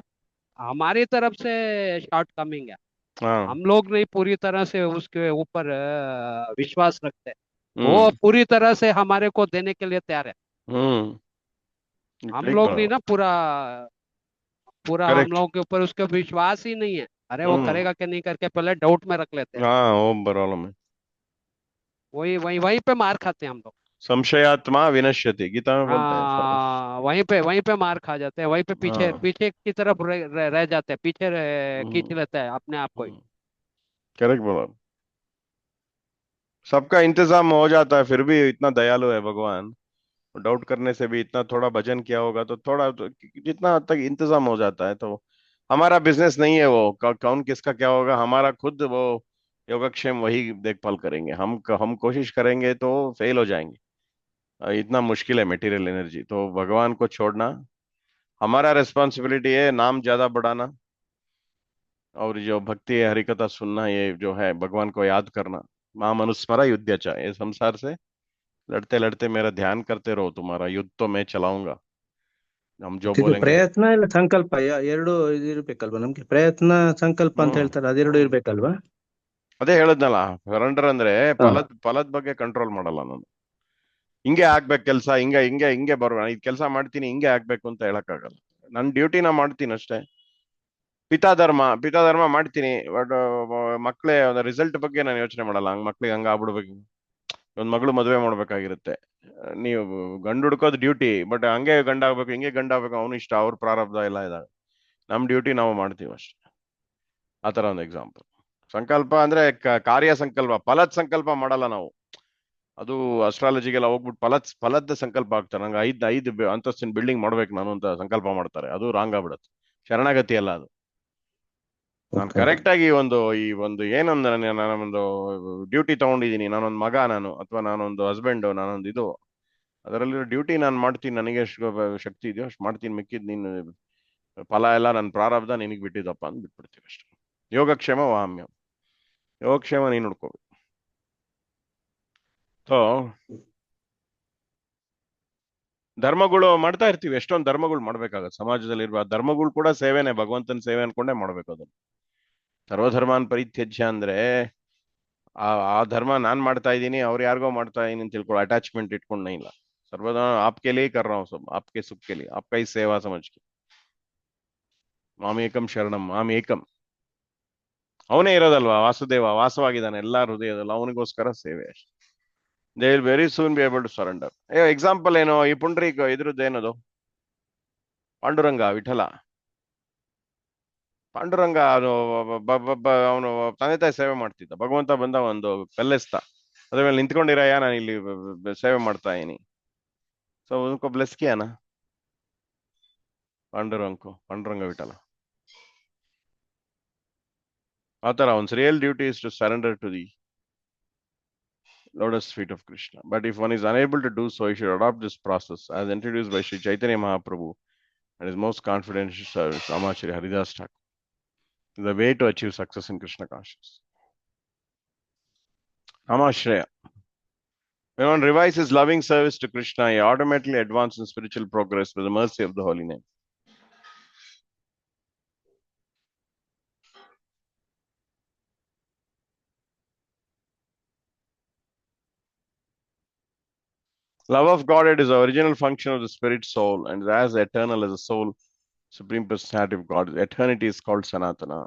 हमारी तरफ से शॉर्ट कमिंग है, हाँ। हम लोग नहीं पूरी तरह से उसके ऊपर विश्वास रखते। वो हम्म। पूरी तरह से हमारे को देने के लिए तैयार है, हम्म। हम ठीक लोग नहीं बोला। ना, पूरा पूरा हम करेक्ट। लोगों के ऊपर उसका विश्वास ही नहीं है। अरे वो हम्म। करेगा कि नहीं करके पहले डाउट में रख लेते हैं, हाँ वो प्रॉब्लम है। वही वही वहीं पे मार खाते हैं हम लोग। संशयात्मा विनश्यति, गीता में बोलते हैं वहीं पे मार खा जाते हैं, वहीं पे पीछे हाँ। पीछे की तरफ रह जाते हैं, पीछे खींच हम्म। लेते हैं अपने आप को ही। करेक्ट बोला। सबका इंतजाम हो जाता है, फिर भी इतना दयालु है भगवान। डाउट करने से भी इतना थोड़ा भजन किया होगा तो थोड़ा तो, जितना हद तक इंतजाम हो जाता है, तो हमारा बिजनेस नहीं है वो कौन किसका क्या होगा, हमारा खुद वो योगक्षेम वही देखभाल करेंगे। हम कोशिश करेंगे तो फेल हो जाएंगे। इतना मुश्किल है मटेरियल एनर्जी, तो भगवान को छोड़ना हमारा रिस्पॉन्सिबिलिटी है, नाम ज्यादा बढ़ाना और जो भक्ति है हरिकथा सुनना, ये जो है भगवान को याद करना। माम अनुस्मरा युद्धाचा, ये संसार से लड़ते लड़ते मेरा ध्यान करते रहो, तुम्हारा युद्ध तो मैं चलाऊंगा, हम जो ಇದು बोलेंगे। ಪ್ರಯತ್ನ ಇಲ್ಲ ಸಂಕಲ್ಪ ಎರಡು ಇದು ಇರ್ಬೇಕಲ್ವಾ ನಮ್ಗೆ, ಪ್ರಯತ್ನ ಸಂಕಲ್ಪ ಅಂತ ಹ್ಮ್ ಹೇಳ್ತಾರೆ, ಅದೆರಡು ಇರ್ಬೇಕಲ್ವಾ? ಅದೇ ಹೇಳದ್ನಲ್ಲ, ಸರೆಂಡರ್ ಅಂದ್ರೆ ಹಾ. ಫಲದ ಬಗ್ಗೆ ಕಂಟ್ರೋಲ್ ಮಾಡಲ್ಲ ನಾನು. ಹಿಂಗೆ ಆಗ್ಬೇಕು ಕೆಲ್ಸ, ಹಿಂಗೆ ಹಿಂಗೆ ಹಿಂಗೆ ಬರುವ ಈ ಕೆಲಸ ಮಾಡ್ತೀನಿ ಹಿಂಗೆ ಆಗ್ಬೇಕು ಅಂತ ಹೇಳಕ್ಕಾಗಲ್ಲ. ನನ್ನ ಡ್ಯೂಟಿ ನಾ ಮಾಡ್ತೀನಿ ಅಷ್ಟೇ. ಪಿತಾಧರ್ಮ ಮಾಡ್ತೀನಿ, ಬಟ್ ಮಕ್ಳೇ ರಿಸಲ್ಟ್ ಬಗ್ಗೆ ನಾನು ಯೋಚನೆ ಮಾಡಲ್ಲ. ಹಂಗ್ ಮಕ್ಳಿಗೆ ಹಂಗ ಆಗ್ಬಿಡ್ಬೇಕು, ಒಂದ್ ಮಗಳು ಮದುವೆ ಮಾಡ್ಬೇಕಾಗಿರುತ್ತೆ, ನೀವು ಗಂಡು ಹುಡ್ಕೋದ್ ಡ್ಯೂಟಿ, ಬಟ್ ಹಂಗೆ ಗಂಡ ಆಗ್ಬೇಕು ಹಿಂಗೆ ಗಂಡ ಆಗ್ಬೇಕು ಅವನು ಇಷ್ಟ, ಅವ್ರ ಪ್ರಾರಬ್ಧ ಎಲ್ಲ ಇದಾಗ ನಮ್ ಡ್ಯೂಟಿ ನಾವು ಮಾಡ್ತೀವಿ ಅಷ್ಟೇ. ಆತರ ಒಂದು ಎಕ್ಸಾಂಪಲ್. ಸಂಕಲ್ಪ ಅಂದ್ರೆ ಕಾರ್ಯ ಸಂಕಲ್ಪ, ಫಲದ್ ಸಂಕಲ್ಪ ಮಾಡಲ್ಲ ನಾವು. ಅದು ಅಸ್ಟ್ರಾಲಜಿಗೆಲ್ಲ ಹೋಗ್ಬಿಟ್ಟು ಫಲದ ಸಂಕಲ್ಪ ಆಗ್ತಾರೆ, ನಂಗೆ ಐದು ಅಂತಸ್ತಿನ ಬಿಲ್ಡಿಂಗ್ ಮಾಡ್ಬೇಕು ನಾನು ಅಂತ ಸಂಕಲ್ಪ ಮಾಡ್ತಾರೆ, ಅದು ರಾಂಗ್ ಆಗ್ಬಿಡತ್ತೆ. ಶರಣಾಗತಿ ಅಲ್ಲ ಅದು. ನಾನು ಕರೆಕ್ಟ್ ಆಗಿ ಈ ಒಂದು ಏನೊಂದು ನಾನೊಂದು ಡ್ಯೂಟಿ ತಗೊಂಡಿದ್ದೀನಿ, ನಾನೊಂದು ಮಗ ನಾನು, ಅಥವಾ ನಾನೊಂದು ಹಸ್ಬೆಂಡ್, ನಾನೊಂದು ಇದು, ಅದರಲ್ಲಿ ಡ್ಯೂಟಿ ನಾನು ಮಾಡ್ತೀನಿ, ನನಗೆ ಎಷ್ಟು ಶಕ್ತಿ ಇದೆಯೋ ಅಷ್ಟು ಮಾಡ್ತೀನಿ, ಮಿಕ್ಕಿದ್ ನೀನು ಫಲ ಎಲ್ಲ ನನ್ನ ಪ್ರಾರಬ್ಧ ನಿನಗೆ ಬಿಟ್ಟಿದ್ದಪ್ಪ ಅಂತ ಬಿಟ್ಬಿಡ್ತೀವಿ ಅಷ್ಟೇ. ಯೋಗಕ್ಷೇಮ ವಾಮ್ಯ, ಯೋಗಕ್ಷೇಮ ನೀನು ನೋಡ್ಕೋಬೇಕು. ಸೊ ಧರ್ಮಗಳು ಮಾಡ್ತಾ ಇರ್ತೀವಿ, ಎಷ್ಟೊಂದು ಧರ್ಮಗಳು ಮಾಡ್ಬೇಕಾಗತ್ತೆ ಸಮಾಜದಲ್ಲಿ ಇರುವ ಧರ್ಮಗಳು ಕೂಡ ಸೇವೆನೆ, ಭಗವಂತನ ಸೇವೆ ಅನ್ಕೊಂಡೇ ಮಾಡ್ಬೇಕು ಅದನ್ನು. ಸರ್ವಧರ್ಮಾನ್ ಪರಿತ್ಯಜ್ಯ ಅಂದ್ರೆ ಆ ಧರ್ಮ ನಾನ್ ಮಾಡ್ತಾ ಇದ್ದೀನಿ, ಅವ್ರು ಯಾರಿಗೋ ಮಾಡ್ತಾ ಇದೀನಿ ಅಂತ ತಿಳ್ಕೊಳ್ಳೋ ಅಟ್ಯಾಚ್ಮೆಂಟ್ ಇಟ್ಕೊಂಡ ಇಲ್ಲ. सर्वधर्म आपके लिए कर रहा हूँ, सब आपके सुख के लिए, आपका ही सेवा समझ के. ಮಾಂ ಏಕಂ ಶರಣಂ ಮಾಂ ಏಕಂ, ಅವನೇ ಇರೋದಲ್ವಾ ವಾಸುದೇವ, ವಾಸವಾಗಿದ್ದಾನೆ ಎಲ್ಲಾ ಹೃದಯದಲ್ಲ, ಅವನಿಗೋಸ್ಕರ ಸೇವೆ ಅಷ್ಟೇ. They will very soon be able to surrender. Example ಏನು, ಈ ಪುಂಡ್ರೀಕ್ ಇದ್ರದ್ದು ಏನದು, ಪಾಂಡುರಂಗ ವಿಠಲ. ಪಾಂಡುರಂಗ ಅವನು ತಂದೆ ತಾಯಿ ಸೇವೆ ಮಾಡ್ತಿದ್ದ, ಭಗವಂತ ಬಂದ ಒಂದು ಕಲ್ಲೆಸ್ತ, ಅದ್ರ ಮೇಲೆ ನಿಂತ್ಕೊಂಡಿರಯ್ಯ ನಾನು ಇಲ್ಲಿ ಸೇವೆ ಮಾಡ್ತಾ ಇದೀನಿ. ಸೊ ಉनको ब्लेस किया ना ಪಾಂಡುರಂಗ ವಿಠಲ. ಆತರ ಅವನ್ಸ್ real duty is to surrender to the lotus feet of Krishna. But if one is unable to do so, he should adopt this process as introduced by Sri Chaitanya Mahaprabhu and his most confidential service, Amachari Haridas Thakur. The way to achieve success in Krishna consciousness. Amashreya. When one revises his loving service to Krishna, he automatically advances in spiritual progress by the mercy of the holy name. Love of Godhead is the original function of the spirit soul and is as eternal as the soul, Supreme Personality of God. Eternity is called Sanatana.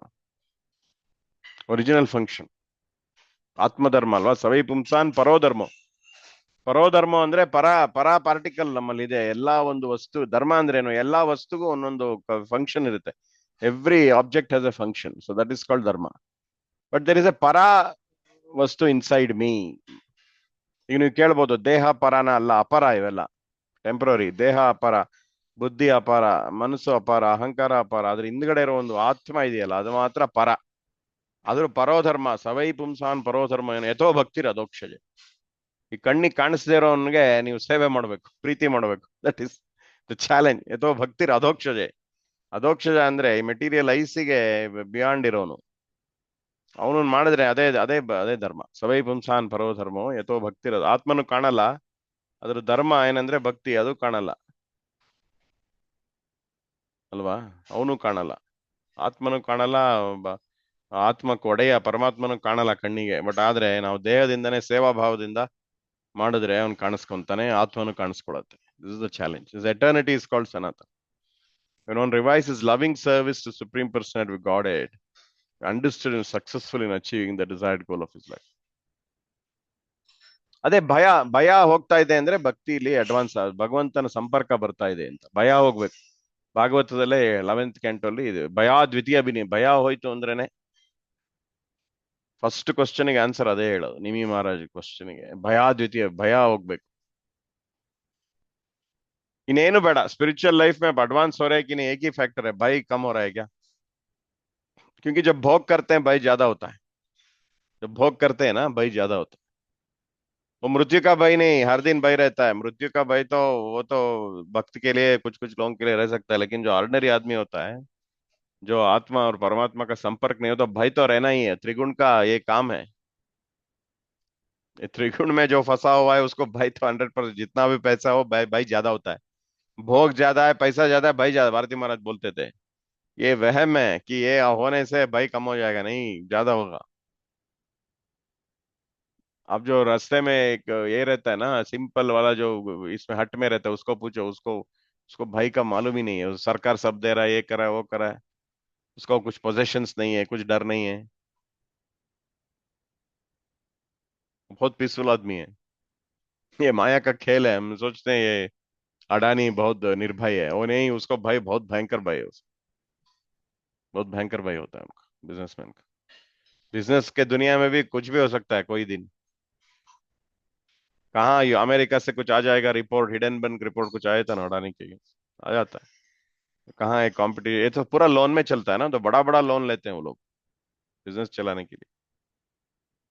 Original function. ಆತ್ಮಧರ್ಮ ಅಲ್ವಾ ಸವೈ ಪುಂಸಾನ್ ಪರೋಧರ್ಮ. ಪರೋಧರ್ಮ ಅಂದ್ರೆ ಪರ particle ನಮ್ಮಲ್ಲಿ ಇದೆ. ಎಲ್ಲಾ ಒಂದು ವಸ್ತು ಧರ್ಮ ಅಂದ್ರೇನು, ಎಲ್ಲಾ ವಸ್ತುಗೂ ಒಂದೊಂದು ಫಂಕ್ಷನ್ ಇರುತ್ತೆ. Every object has A function, so that is called ಧರ್ಮ. ಬಟ್ ದೇರ್ ಇಸ್ ಎ ಪರ ವಸ್ತು ಇನ್ಸೈಡ್ ಮೀ. ಈಗ ನೀವು ಕೇಳ್ಬೋದು ದೇಹ ಪರಾನ ಅಲ್ಲ, ಅಪರ ಇವೆಲ್ಲ ಟೆಂಪ್ರರಿ. ದೇಹ ಅಪರ, ಬುದ್ಧಿ ಅಪಾರ, ಮನಸ್ಸು ಅಪಾರ, ಅಹಂಕಾರ ಅಪಾರ. ಅದ್ರ ಹಿಂದ್ಗಡೆ ಇರೋ ಒಂದು ಆತ್ಮ ಇದೆಯಲ್ಲ ಅದು ಮಾತ್ರ ಪರ. ಅದ್ರ ಪರೋಧರ್ಮ ಸವೈ ಪುಂಸಾನ್ ಪರೋಧರ್ಮ ಏನು ಯಥೋ ಭಕ್ತಿರ್ ಅಧೋಕ್ಷಜೆ. ಈ ಕಣ್ಣಿಗೆ ಕಾಣಿಸದೇ ಇರೋನ್ಗೆ ನೀವು ಸೇವೆ ಮಾಡ್ಬೇಕು, ಪ್ರೀತಿ ಮಾಡ್ಬೇಕು. That is the challenge. ಯಥೋ ಭಕ್ತಿರ್ ಅಧೋಕ್ಷಜೆ. ಅಧೋಕ್ಷಜ ಅಂದ್ರೆ ಈ ಮೆಟೀರಿಯಲ್ ಐಸಿಗೆ ಬಿಯಾಂಡ್ ಇರೋನು, ಅವನು ಮಾಡಿದ್ರೆ ಅದೇ ಅದೇ ಅದೇ ಧರ್ಮ. ಸವೈ ಪುಂಸಾನ್ ಪರೋಧರ್ಮೋ ಯಥೋ ಭಕ್ತಿರ್. ಆತ್ಮನು ಕಾಣಲ್ಲ, ಅದ್ರ ಧರ್ಮ ಏನಂದ್ರೆ ಭಕ್ತಿ, ಅದು ಕಾಣಲ್ಲ ಅಲ್ವಾ. ಅವನು ಕಾಣಲ್ಲ, ಆತ್ಮನು ಕಾಣಲ್ಲ, ಆತ್ಮಕ್ಕೆ ಒಡೆಯ ಪರಮಾತ್ಮನು ಕಾಣಲ್ಲ ಕಣ್ಣಿಗೆ. ಬಟ್ ಆದ್ರೆ ನಾವು ದೇಹದಿಂದನೇ ಸೇವಾ ಭಾವದಿಂದ ಮಾಡಿದ್ರೆ ಅವ್ನು ಕಾಣಿಸ್ಕೊಂತಾನೆ, ಆತ್ಮನು ಕಾಣಿಸ್ಕೊಳತ್ತೆ. This is the challenge. His eternity is called Sanatana. When one revises his loving service to Supreme Personality of Godhead, understood and successful in achieving the desired goal of his life. ಅದೇ ಭಯ ಹೋಗ್ತಾ ಇದೆ ಅಂದ್ರೆ ಭಕ್ತಿಲಿ advance, ಭಗವಂತನ ಸಂಪರ್ಕ ಬರ್ತಾ ಇದೆ ಅಂತ. ಭಯ ಹೋಗ್ಬೇಕು. ಭಾಗವತದಲ್ಲೇ 11th ಕ್ಯಾಂಟೋಲ್ಲಿ ಇದು ಭಯ ದ್ವಿತೀಯ ಅಭಿನಯ. ಭಯ ಹೋಯ್ತು ಅಂದ್ರೇನೆ ಫಸ್ಟ್ ಕ್ವಶನ್ಗೆ ಆನ್ಸರ್ ಅದೇ ಹೇಳೋದು. ನಿಮಿ ಮಹಾರಾಜ್ ಕ್ವಶನ್ಗೆ ಭಯ ದ್ವಿತೀಯ, ಭಯ ಹೋಗ್ಬೇಕು. ಇನ್ನೇನು ಬೇಡ. स्पिरिचुअल लाइफ में एडवांस हो रहा है कि नहीं, एक ही फैक्टर है, भय कम हो रहा है क्या? क्योंकि जब भोग करते हैं भय ज्यादा होता है. जब भोग करते हैं ना भय ज्यादा होता है. वो मृत्यु का भय नहीं, हर दिन भय रहता है. मृत्यु का भय तो वो तो भक्त के लिए, कुछ कुछ लोगों के लिए रह सकता है. लेकिन जो ऑर्डिनरी आदमी होता है, जो आत्मा और परमात्मा का संपर्क नहीं होता, भय तो रहना ही है. त्रिगुण का ये काम है. त्रिगुण में जो फंसा हुआ है उसको भय तो 100%, जितना भी पैसा हो भय ज्यादा होता है. भोग ज्यादा है, पैसा ज्यादा है, भय ज्यादा. भारती महाराज बोलते थे ये वहम है कि ये होने से भय कम हो जाएगा. नहीं, ज्यादा होगा. अब जो रास्ते में एक ये रहता है ना, सिंपल वाला जो इसमें हट में रहता है, उसको पूछो, उसको भय का मालूम ही नहीं है. सरकार सब दे रहा है, ये कर रहा है, वो कर रहा है, उसको कुछ पोजेशंस नहीं है, कुछ डर नहीं है, बहुत पीसफुल आदमी है. ये माया का खेल है. हम सोचते हैं ये अडानी बहुत निर्भय है. वो नहीं, उसको भय बहुत भयंकर भय है. उसको बहुत भयंकर भय होता है उनका, बिजनेसमैन का. बिजनेस के दुनिया में भी कुछ भी हो सकता है कोई दिन. कहाँ अमेरिका से कुछ आ जाएगा रिपोर्ट, हिडन बैंक रिपोर्ट कुछ आया था ना अडानी के, आ जाता है. कहाँ है कॉम्पिटिशन. ये तो पूरा लोन में चलता है ना, तो बड़ा बड़ा लोन लेते हैं वो लोग बिजनेस चलाने के लिए.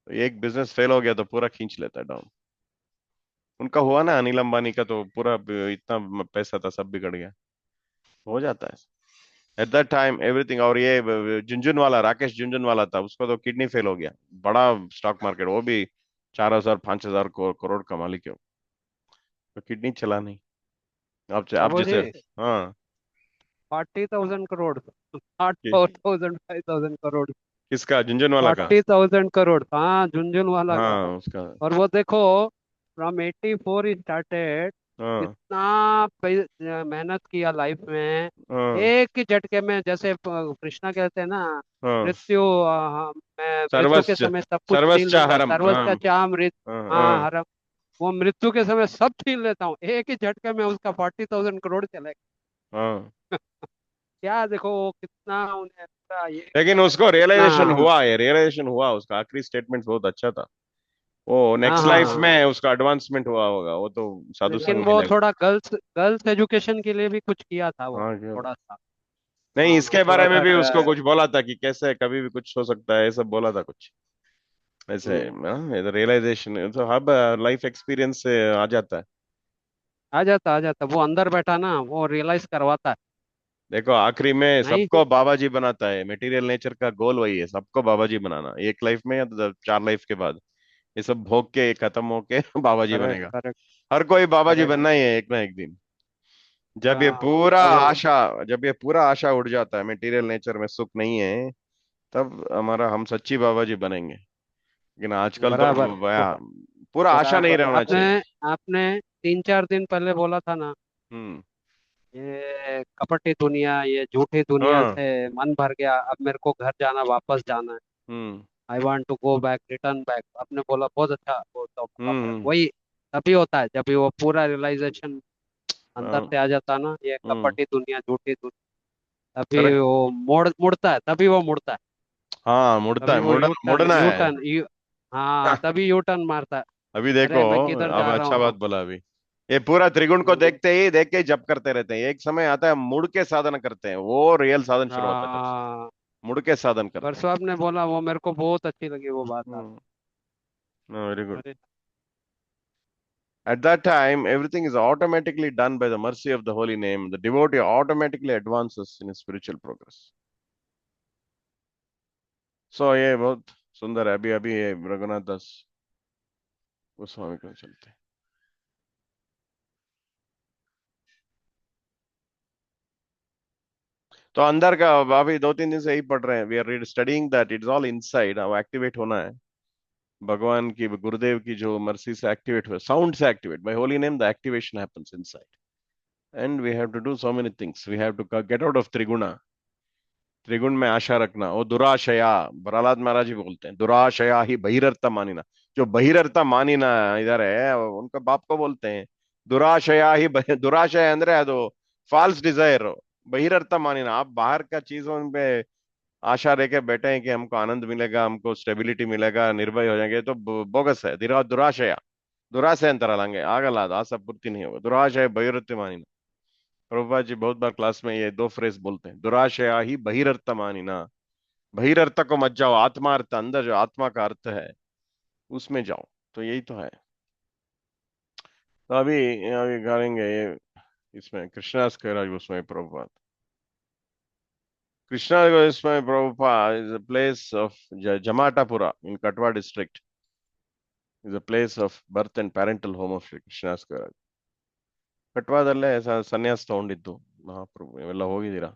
तो एक बिजनेस फेल हो गया तो पूरा खींच लेता है डाउन. उनका हुआ ना, अनिल अंबानी का, तो पूरा इतना पैसा था, सब बिगड़ गया. हो जाता है एट दैट टाइम एवरीथिंग. और ये झुंझुनवाला, राकेश झुंझुनवाला था, उसको तो किडनी फेल हो गया. बड़ा स्टॉक मार्केट, वो भी 4,000-5,000 करोड़ का मालिक है. तो किडनी चला नहीं. आप जैसे हाँ 40,000 करोड़, 4,000 5,000 करोड़. किसका? झुंझुनवाला का? 40,000 करोड़. हाँ, झुंझुनवाला का. हाँ उसका. और वो देखो, फ्रॉम 84 ही स्टार्टेड. हाँ इतना मेहनत किया लाइफ में, हाँ एक ही झटके में. जैसे कृष्णा कहते हैं ना, हाँ. मृत्यु मैं मृत्यु के समय सब कुछ छीन सर्वस्चा लूंगा, हरम. सर्वस्चा मृत्यु. हाँ हाँ, हाँ हरम. वो मृत्यु के समय सब छीन लेता हूँ, एक ही झटके में उसका 40,000 करोड़ चलेगा. हाँ. क्या देखो वो कितना उन्हें पूरा ये. लेकिन उसको रियलाइजेशन हाँ हुआ, ये रियलाइजेशन हुआ. उसका आखिरी स्टेटमेंट बहुत अच्छा था. वो हाँ नेक्स्ट हाँ लाइफ हाँ. में उसका एडवांसमेंट हुआ होगा. वो तो साधु लेकिन संग वो मिलेगा. थोड़ा गर्ल्स एजुकेशन के लिए भी कुछ किया था वो, हाँ क्या? थोड़ा सा. नहीं, हाँ, इसके थोड़ा बारे में सा भी उसको कुछ बोला था कि कैसे कभी भी कुछ हो सकता है, ये सब बोला था कुछ. ऐसे रियलाइजेशन तो अब लाइफ एक्सपीरियंस से आ जाता है। आ जाता वो अंदर बैठा ना, वो रियलाइज करवाता है। देखो आखिरी में नहीं। सबको बाबा जी बनाता है, मटेरियल नेचर का गोल वही है, सबको बाबा जी बनाना, एक लाइफ में या तो 4 लाइफ के बाद ये सब भोग के खत्म होके बाबा जी करेक्ट बनेगा। करेक्ट हर कोई बाबा जी करेक्ट। बनना ही है एक ना एक दिन। जब ये हाँ पूरा वो आशा जब ये पूरा आशा उड़ जाता है, मटेरियल नेचर में सुख नहीं है, तब हमारा हम सच्ची बाबा जी बनेंगे। लेकिन आजकल तो बराबर पूरा आशा नहीं बराबर। रहना आपने चाहिए। आपने 3-4 दिन पहले बोला था ना, हम्म। ये कपटी दुनिया, ये झूठी दुनिया हाँ। से मन भर गया, अब मेरे को घर जाना, वापस जाना है। Hmm. I want to go back, return back, आपने बोला बहुत अच्छा। वो तो हम्म। वही तभी होता है जब भी वो पूरा रियलाइजेशन अंदर हाँ। से आ जाता ना, ये हम्म। कपटी दुनिया, झूठी दुनिया, तभी करेक्ट। वो मुड़ता है, तभी वो मुड़ता है। हाँ मुड़ता तभी है, वो यू टर्न मुड़ना यू है। टर्न हाँ, तभी यू टर्न मारता है। अभी देखो, अरे मैं किधर अब जा रहा अच्छा बात हूँ। बोला अभी। ये पूरा त्रिगुण को हम्म, देख के ही जप करते रहते हैं, एक समय आता है मुड़ के साधन करते हैं, वो रियल साधन शुरू होता है तब से। हाँ। मुड़ के साधन करते हैं। परसों आपने बोला, वो मेरे को बहुत अच्छी लगी वो बात आप। हम्म। Very good. अरे At that time, everything is automatically done by the mercy of the holy name. The devotee automatically advances in his spiritual progress. So ये बहुत सुंदर है। अभी अभी ये रघुनाथ दास गोस्वामी को चलते हैं। तो अंदर का अभी 2-3 दिन से यही पढ़ रहे हैं। We are studying that it's all inside, अब एक्टिवेट होना है। भगवान की, गुरुदेव की जो मर्सी से एक्टिवेट हुआ, साउंड से activate by holy name, the activation happens inside. And we have to do so many things, we have to get out of triguna. त्रिगुण में आशा रखना, वो दुराशया, प्रहलाद महाराज जी बोलते हैं, दुराशया ही बहिरर्थ मानिना। जो बहिरर्थ मानिना इधर है, उनका बाप को बोलते हैं दुराशया ही दुराशय ಅಂದ್ರೆ ಅದು फॉल्स डिजायर। बहिरर्थ मानिना, आप बाहर का चीजों पे आशा लेके बैठे हैं कि हमको आनंद मिलेगा, हमको स्टेबिलिटी मिलेगा, निर्भय हो जाएंगे, तो बोगस है। दुराशय, ದುರಾಸೆ ಅಂತಾರಲ್ಲ, ಆಗಲ್ಲ, ಅದು ಆಸೆ ಪೂರ್ತಿ नहीं होगा। दुराशय बहिरर्थ मानिना, प्रभुपाद जी बहुत बार क्लास में ये दो फ्रेज बोलते हैं, दुराशया ही बहिरर्थ मानिना। बहिरर्थ को मत जाओ, आत्मार्थ, अंदर जो आत्मा का अर्थ है उसमें जाओ। तो यही तो है। तो अभी अभी करेंगे ये, इसमें Krishnadas Kaviraj Goswami Prabhupada. Krishna Goswami Prabhupada is a place of Jamatapura in Katwa district, is a place of birth and parental home of Shri Krishna's Kaviraj. ಕಟ್ವಾದಲ್ಲೇ ಸನ್ಯಾಸ ತಗೊಂಡಿದ್ದು ಮಹಾಪ್ರಭು, ಇವೆಲ್ಲ ಹೋಗಿದ್ದೀರಾ?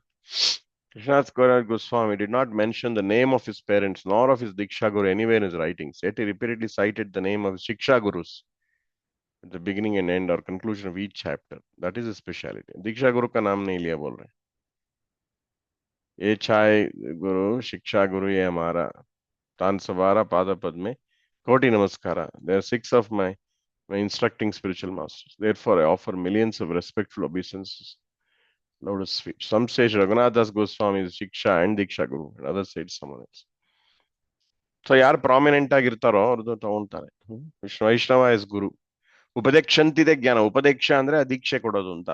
Krishnadas Kaviraj Goswami did not mention the name of his parents nor of his Diksha Guru anywhere in his writings, yet he repeatedly cited the name of his Shiksha Gurus at the beginning and end or conclusion of each chapter. That is his speciality. Diksha Guru का नाम नहीं लिया बोल रहे, ये छाय गुरु शिक्षा गुरु ये हमारा, तान सवारा पाद पद में कोटि नमस्कारा. There are 6 of my instructing spiritual masters. Therefore, I offer millions of respectful obeisances. Lotus speech. Some say Raghunath Das Goswami is Shiksha and Diksha Guru, and others say it's someone else. So ಯಾರು prominent ಆಗಿರ್ತಾರೋ ಅವ್ರದ್ದು ತಗೊಂತಾರೆ. ವಿಷ್ಣು ವೈಷ್ಣವ is ಗುರು. ಉಪದೇಕ್ಷಂತಿದೆ ಜ್ಞಾನ, ಉಪದೇಕ್ಷ ಅಂದ್ರೆ ದೀಕ್ಷೆ ಕೊಡೋದು ಅಂತ.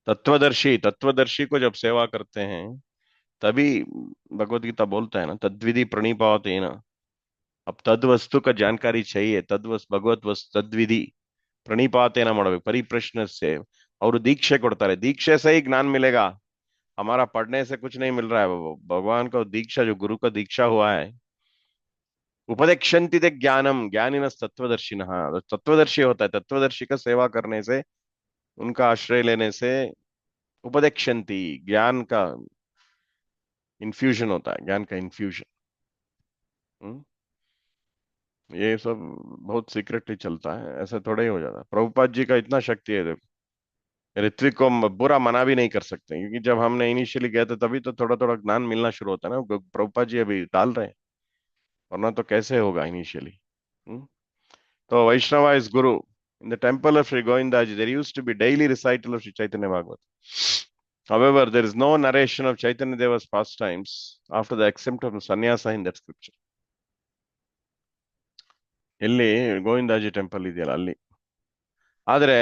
तत्वदर्शी को जब सेवा करते हैं तभी भगवत गीता बोलता है ना, तद्विधि प्रणिपातेन। अब तद वस्तु का जानकारी चाहिए, भगवत वस्तु तद्विधि प्रणिपातेन ಮಾಡಬೇಕು, परिप्रश्न से। और दीक्षे ಕೊಡ್ತಾರೆ, दीक्षे से ही ज्ञान मिलेगा, हमारा पढ़ने से कुछ नहीं मिल रहा है। भगवान का दीक्षा, जो गुरु का दीक्षा हुआ है, उपदेक्षन्ति ते ज्ञानम ज्ञानिनः तत्वदर्शिनः, तत्वदर्शी होता है, तत्वदर्शी का सेवा करने से, उनका आश्रय लेने से उपदेक्षन्ति, ज्ञान का इन्फ्यूजन होता है, ज्ञान का इन्फ्यूजन। ये सब बहुत सीक्रेटली चलता है, ऐसा थोड़ा ही हो जाता है। प्रभुपाद जी का इतना शक्ति है, देखो ऋत्विक को बुरा मना भी नहीं कर सकते, क्योंकि जब हमने इनिशियली गए थे तभी तो थोड़ा थोड़ा ज्ञान मिलना शुरू होता है ना, प्रभुपाद जी अभी डाल रहे हैं, वरना तो कैसे होगा इनिशियली। तो वैष्णव is Guru. In the temple of Sri Govindaji, there used to be daily recital of Sri Chaitanya Bhagavat. However, there is no narration of Chaitanya Deva's pastimes after the accept of sannyasa in that scripture. ಇಲ್ಲಿ ಗೋವಿಂದಾಜಿ temple ಇದೆಯಲ್ಲ ಅಲ್ಲಿ, ಆದ್ರೆ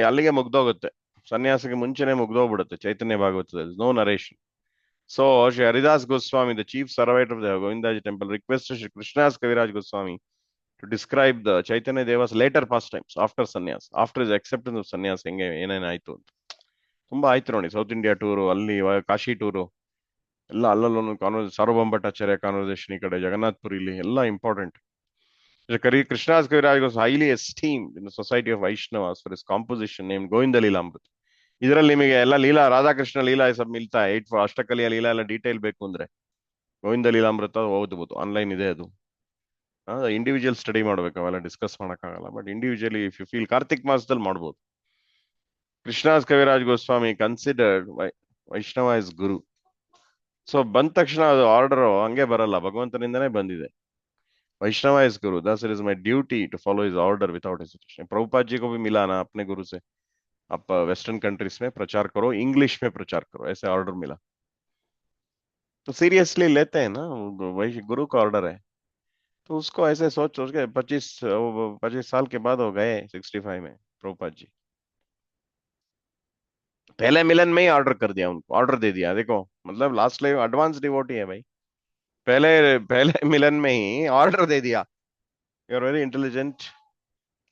ಅಲ್ಲಿಗೆ ಮುಗ್ದೋಗುತ್ತೆ, ಸನ್ಯಾಸಕ್ಕೆ ಮುಂಚೆನೆ ಮುಗ್ದೋಗ್ಬಿಡುತ್ತೆ ಚೈತನ್ಯ ಭಾಗವತದಲ್ಲಿ, no narration. So Shri Haridas Goswami, the chief surveyor of the Govindaji temple, requested Shri Krishnadas Kaviraj Goswami to describe the Chaitanya Deva's later pastimes after sannyas, after his acceptance of sannyas ಹೆಂಗೆ ಏನೇನಾಯ್ತು ಅಂತ. ತುಂಬಾ ಆಯ್ತು ನೋಡಿ, south India tour, ಅಲ್ಲಿ Kashi tour ಎಲ್ಲ, ಅಲ್ಲಲ್ಲೊಂದು conversation, ಸಾರ್ವಭೌಮ Bhattacharya conversation ಈ ಕಡೆ, ಜಗನ್ನಾಥ್ಪುರಿಲಿ ಎಲ್ಲ important. Krishnadas Kaviraj was highly esteemed in the society of Vaishnavas for his composition named Govinda Leelamrita. ಇದರಲ್ಲಿ ನಿಮಗೆ ಎಲ್ಲ ಲೀಲಾ, ರಾಧಾಕೃಷ್ಣ ಲೀಲಾ ಸಬ್ ಮಿಲ್ತಾ है. 8 ಅಷ್ಟಕಲಿಯ ಲೀಲಾ ಎಲ್ಲ ಡೀಟೇಲ್ ಬೇಕು ಅಂದ್ರೆ ಗೋವಿಂದ ಲೀಲಾಮೃತ ಓದ್ಬೋದು, ಆನ್ಲೈನ್ ಇದೆ ಅದು. ಇಂಡಿವಿಜುವಲ್ ಸ್ಟಡಿ ಮಾಡ್ಬೇಕು, ಅವೆಲ್ಲ ಡಿಸ್ಕಸ್ ಮಾಡಕ್ಕಾಗಲ್ಲ. But individually if you feel Kartik ಮಾಸದಲ್ಲಿ ಮಾಡ್ಬೋದು. Krishnadas Kaviraj Goswami considered Vaishnava is guru. So ಬಂದ ತಕ್ಷಣ ಅದು ಆರ್ಡರ್ ಹಂಗೆ ಬರಲ್ಲ, ಭಗವಂತನಿಂದನೇ ಬಂದಿದೆ. Vaishnava is guru, thus it is my duty to follow his order without hesitation. Prabhupada ji को भी मिला ना अपने गुरु से, आप वेस्टर्न कंट्रीज में प्रचार करो, इंग्लिश में प्रचार करो, ऐसे ऑर्डर मिला. तो सीरियसली लेते हैं ना, वही गुरु का ऑर्डर है. तो उसको ऐसे सोच सोच के 25 साल के बाद हो गए 65 में प्रभुपाद जी. पहले मिलन में ही ऑर्डर कर दिया उनको, ऑर्डर दे दिया. देखो मतलब लास्ट लाइफ एडवांस डिवोटी है भाई, पहले मिलन में ही ऑर्डर दे दिया, यू आर वेरी इंटेलिजेंट,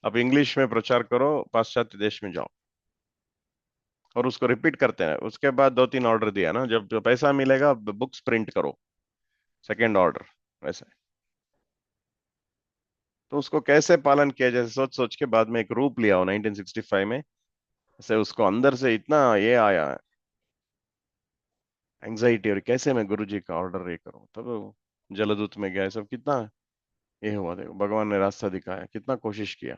अब इंग्लिश में प्रचार करो, पाश्चात्य देश में जाओ. और उसको रिपीट करते हैं. उसके बाद 2-3 ऑर्डर दिया ना, जब पैसा मिलेगा बुक्स प्रिंट करो, सेकेंड ऑर्डर वैसे. तो उसको कैसे पालन किया, जैसे सोच सोच के बाद में एक रूप लिया हो 1965 में, ऐसे उसको अंदर से इतना ये आया एंग्जाइटी, और कैसे मैं गुरुजी का ऑर्डर ये करूं. तब जलदूत में गया, सब कितना ये हुआ. देखो भगवान ने रास्ता दिखाया, कितना कोशिश किया.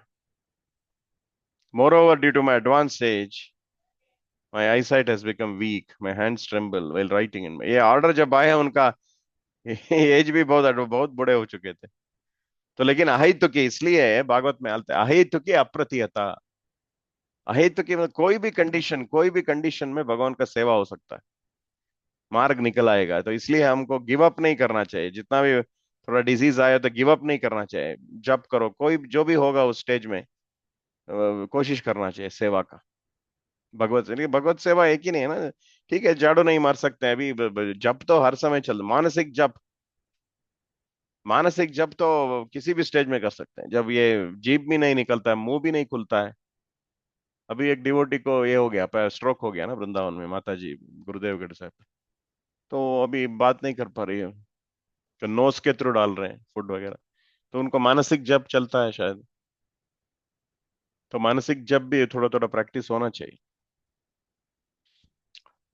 Moreover, due to my advanced age, my eyesight has become weak, my hands tremble while writing in. ये ऑर्डर जब आया उनका एज भी बहुत बड़े हो चुके थे. तो लेकिन अहेतु की, इसलिए भागवत में आते अहेतु की अप्रतिहता. अहेतु की मतलब कोई भी कंडीशन में भगवान का सेवा हो सकता है, मार्ग निकल आएगा. तो इसलिए हमको गिव अप नहीं करना चाहिए. जितना भी थोड़ा डिजीज आया तो गिव अप नहीं करना चाहिए, जप करो, कोई जो भी होगा उस स्टेज में कोशिश करना चाहिए सेवा का. भगवत सेवा एक ही नहीं है ना. ठीक है, झाड़ू नहीं मार सकते हैं अभी, जप तो हर समय चल, मानसिक जप तो किसी भी स्टेज में कर सकते हैं. जब ये जीभ भी नहीं निकलता है, मुंह भी नहीं खुलता है. अभी एक डिवोटी को ये हो गया, स्ट्रोक हो गया ना वृंदावन में, माता जी गुरुदेवगढ़ साहब, तो अभी बात नहीं कर पा रही है, तो नोज के थ्रू डाल रहे हैं फूड वगैरह. तो उनको मानसिक जप चलता है शायद, तो मानसिक जप भी थोड़ा थोड़ा प्रैक्टिस होना चाहिए.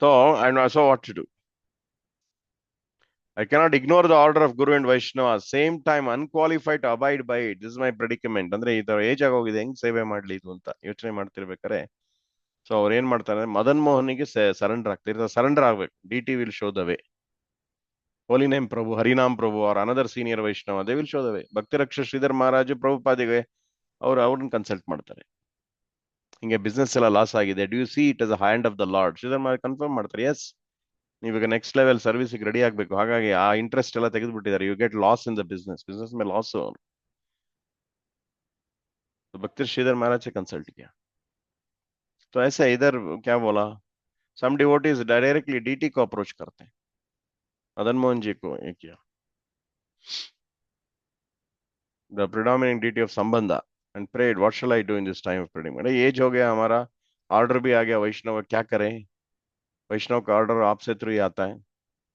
तो and also what to do, I cannot ignore the order of Guru and Vaishnava, same time unqualified to abide by it. This is my predicament. ಅಂದ್ರೆ ಈ ತರ ಏಜ್ ಆಗೋಗಿದೆ, ಹೆಂಗ್ ಸೇವೆ ಮಾಡ್ಲಿ ಇದು ಅಂತ ಯೋಚನೆ ಮಾಡ್ತಿರ್ಬೇಕಾರೆ, ಸೊ ಅವ್ರು ಏನ್ ಮಾಡ್ತಾರೆ, ಮದನ್ ಮೋಹನ್ಗೆ ಸರೆಂಡರ್ ಆಗ್ತಿರ್ತಾರೆ. ಸರೆಂಡರ್ ಆಗ್ಬೇಕು. DT will show the way. Holy name Prabhu, Harinam Prabhu or another senior Vaishnava, they will show the way. ಭಕ್ತಿ ರಕ್ಷ ಶ್ರೀಧರ್ ಮಹಾರಾಜ್ ಪ್ರಭುಪಾದಿಗೆ ಅವ್ರನ್ನ ಕನ್ಸಲ್ಟ್ ಮಾಡ್ತಾರೆ. ಹಿಂಗೆ ಬಿಸ್ನೆಸ್ ಎಲ್ಲ ಲಾಸ್ ಆಗಿದೆ, do you see it as a hand of the Lord? Shridhar Maharaj confirm ಮಾಡ್ತಾರೆ, yes, ನೀವಾಗ next level ಸರ್ವಿಸ್ಗೆ ready ಆಗ್ಬೇಕು, ಹಾಗಾಗಿ ಆ ಇಂಟ್ರೆಸ್ಟ್ ಎಲ್ಲ ತೆಗೆದುಬಿಟ್ಟಿದ್ದಾರೆ. You get loss in the business में लॉस हो. तो भक्ति श्रीधर महाराज से कंसल्ट किया. तो ऐसा इधर क्या बोला, सम डिवोटीज डायरेक्टली DT को अप्रोच करते हैं. मदन मोहन जी को ये किया, the predominant DT of sambandha, and prayed what shall I do in this time of praying. Age हो गया हमारा, ऑर्डर भी आ गया वैष्णव, क्या करें, वैष्णव का ऑर्डर आपसे थ्रू ही आता है,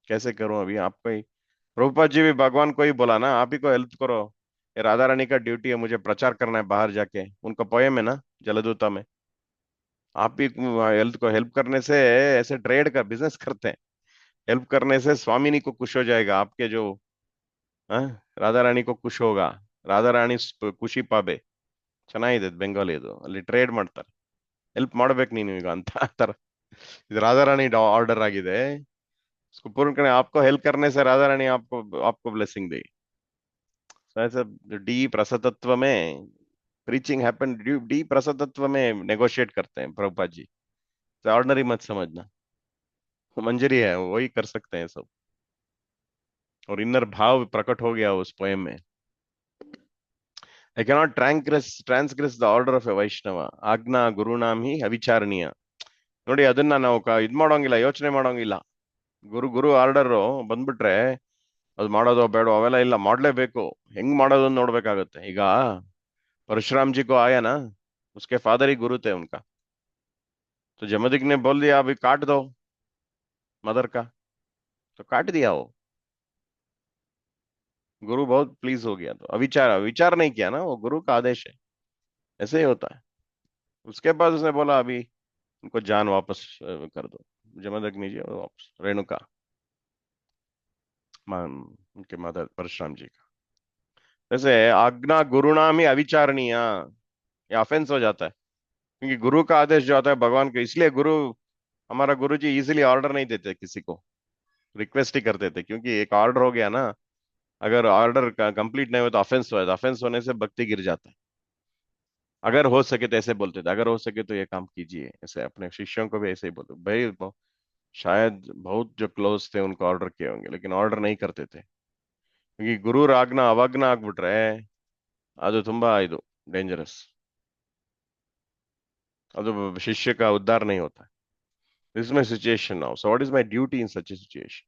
कैसे करूं अभी. आपको ही प्रभुपाद जी भी भगवान को ही बोला ना, आप ही को हेल्प करो, ये राधा रानी का ड्यूटी है, मुझे प्रचार करना है बाहर जाके. उनका पोयम है ना जलदूता में, आप भी हेल्प करने से, ऐसे ट्रेड का बिजनेस करते हैं, हेल्प करने से स्वामिनी को खुश हो जाएगा, आपके जो ರಾಧಾ ರಾಣಿ को ಖುಷ್ ಹೋಗಾ, ರಾಧಾ ರಾಣಿ ಖುಷಿ ಪಾಬೆ. ಚೆನ್ನಾಗಿದೆ ಬೆಂಗಾಲಿ, ಇದು ಅಲ್ಲಿ ಟ್ರೇಡ್ ಮಾಡ್ತಾರೆ. ಹೆಲ್ಪ್ ಮಾಡ್ಬೇಕು ನೀನು ಈಗ ಅಂತ ತರ. ಇದು ರಾಧಾ ರಾಣಿ ಆರ್ಡರ್ ಆಗಿದೆ. पूर्ण करें, आपको हेल्प करने से राधा रानी आपको ब्लेसिंग देगी. ऐसा डीप रसतत्व में प्रीचिंग हैपन, डीप रसतत्व में नेगोशिएट करते हैं प्रभुपाद जी. तो ऑर्डिनरी मत समझना, मंजरी है, वही कर सकते हैं सब. और इनर भाव प्रकट हो गया उस पोएम में. I cannot transgress the order of a Vaishnava. ಆಜ್ಞಾ ಗುರುನಾಮ್ ಹಿ ಅವಿಚಾರಣೀಯ. ನೋಡಿ, ಅದನ್ನ ನಾವು ಇದ್ ಮಾಡೋಂಗಿಲ್ಲ, ಯೋಚನೆ ಮಾಡೋಂಗಿಲ್ಲ. ಗುರು ಗುರು ಆರ್ಡರ್ ಬಂದ್ಬಿಟ್ರೆ ಅದು ಮಾಡೋದೋ ಬೇಡೋ ಅವೆಲ್ಲ ಇಲ್ಲ, ಮಾಡ್ಲೇಬೇಕು. ಹೆಂಗ್ ಮಾಡೋದು ಅಂತ ನೋಡ್ಬೇಕಾಗತ್ತೆ. ಈಗ परशुराम जी को आया ना, उसके फादर ही गुरु थे उनका, तो जमदग्नि ने बोल दिया अभी काट दो मदर का, तो काट दिया वो। गुरु बहुत प्लीज हो गया, तो अविचार विचार नहीं किया ना, वो गुरु का आदेश है, ऐसे ही होता है। उसके बाद उसने बोला अभी उनको जान वापस कर दो, जमदग्नि जी वापस, रेणुका उनके मदर परशुराम जी का। जैसे आज्ञा गुरुनाम ही अविचारणीय, ये ऑफेंस हो जाता है, क्योंकि गुरु का आदेश जो आता है भगवान के, इसलिए गुरु, हमारा गुरु जी इजीली ऑर्डर नहीं देते किसी को, रिक्वेस्ट ही करते थे, क्योंकि एक ऑर्डर हो गया ना, अगर ऑर्डर कंप्लीट नहीं हो तो ऑफेंस हो, ऑफेंस होने से भक्ति गिर जाता है। अगर हो सके तो ऐसे बोलते थे, अगर हो सके तो ये काम कीजिए, ऐसे अपने शिष्यों को भी ऐसे ही बोलो भाई। शायद बहुत जो क्लोज थे उनको ऑर्डर किए होंगे, लेकिन ऑर्डर नहीं करते थे, क्योंकि गुरु आज्ञा अवज्ञ ಆಗ್ಬಿಟ್ರೆ ಅದು ತುಂಬಾ ಇದು ಡೇಂಜರಸ್, ಅದು ಶಿಷ್ಯ का उद्धार नहीं होता। This is my situation now. So what is my duty in such a situation?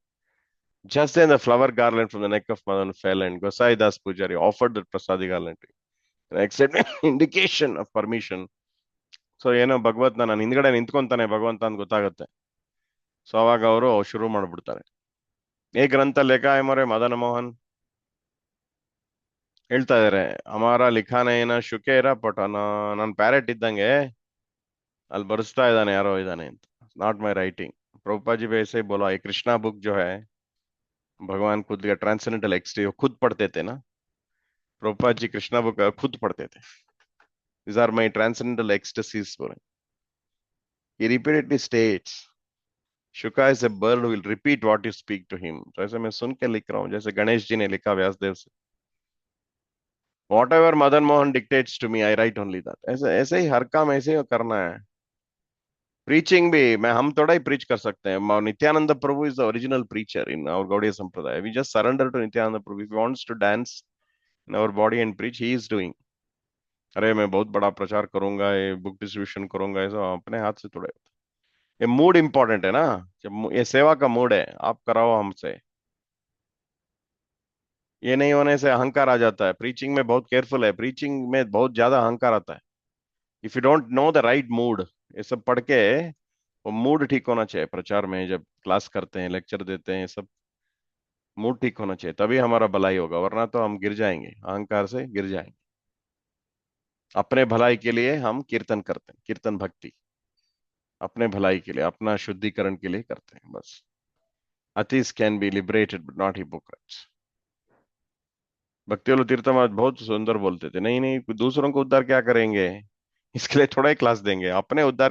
Just then the flower garland from the neck of Madan fell, and Gosai Das Pujari offered the prasadi garland to him. And accepted indication of permission. So ಏನೋ ಭಗವತ್ ನಾನು ಹಿಂದ್ಗಡೆ ನಿಂತ್ಕೊಂತಾನೆ ಭಗವಂತ ಅಂತ ಗೊತ್ತಾಗುತ್ತೆ. So ಅವಾಗ ಅವರು ಶುರು ಮಾಡ್ಬಿಡ್ತಾರೆ. ಏ ಗ್ರಂಥ ಲೇಖ ಮರೆ ಮದನ ಮೋಹನ್ ಹೇಳ್ತಾ ಇದಾರೆ, ಅಮಾರ ಲಿಖಾನ ಏನ ಶುಕೇರ ಪಟನ, ನಾನು ಪ್ಯಾರೆಟ್ ಇದ್ದಂಗೆ ಅಲ್ಲಿ ಬರೆಸ್ತಾ ಇದ್ದಾನೆ ಯಾರೋ ಇದ್ದಾನೆ ಅಂತ, not my writing. Prabhupada ji भी ऐसे ही बोला, ये कृष्णा बुक जो है भगवान खुद का ट्रांसेंडेंटल एक्सटी खुद पढ़ते थे ना, प्रभुपाद जी कृष्णा बुक खुद पढ़ते थे। These are my transcendental ecstasies बोले। He repeatedly states शुका is a bird who will repeat what you speak to him। तो ऐसे मैं सुन के लिख रहा हूँ, जैसे गणेश जी ने लिखा व्यासदेव से, whatever Madan Mohan dictates to me I write only that। ऐसे ऐसे ही हर काम ऐसे ही करना है। प्रीचिंग भी मैं, हम थोड़ा ही प्रीच कर सकते हैं। Nityananda Prabhu is the original preacher in our Gaudiya Sampradaya. We just surrender to Nityananda Prabhu. If he wants to dance in our body and preach, he is doing. अरे मैं बहुत बड़ा प्रचार करूंगा, ये बुक डिस्ट्रीब्यूशन करूंगा, ऐसा अपने हाथ से थोड़े। ये मूड इंपॉर्टेंट है ना, जब ये सेवा का मूड है, आप कराओ हमसे। ये नहीं होने से अहंकार आ जाता है। प्रीचिंग में बहुत केयरफुल है, प्रीचिंग में बहुत ज्यादा अहंकार आता है। If you don't know the right mood, ये सब पढ़ के वो मूड ठीक होना चाहिए। प्रचार में जब क्लास करते हैं, लेक्चर देते हैं, सब मूड ठीक होना चाहिए, तभी हमारा भलाई होगा, वरना तो हम गिर जाएंगे, अहंकार से गिर जाएंगे। अपने भलाई के लिए हम कीर्तन करते हैं, कीर्तन भक्ति अपने भलाई के लिए, अपना शुद्धिकरण के लिए करते हैं बस। Atheists can be liberated but not hypocrites. Bhakti Tirtha महाराज बहुत सुंदर बोलते थे, नहीं नहीं दूसरों को उद्धार क्या करेंगे, इसके लिए थोड़ा ही क्लास देंगे, अपने उद्धार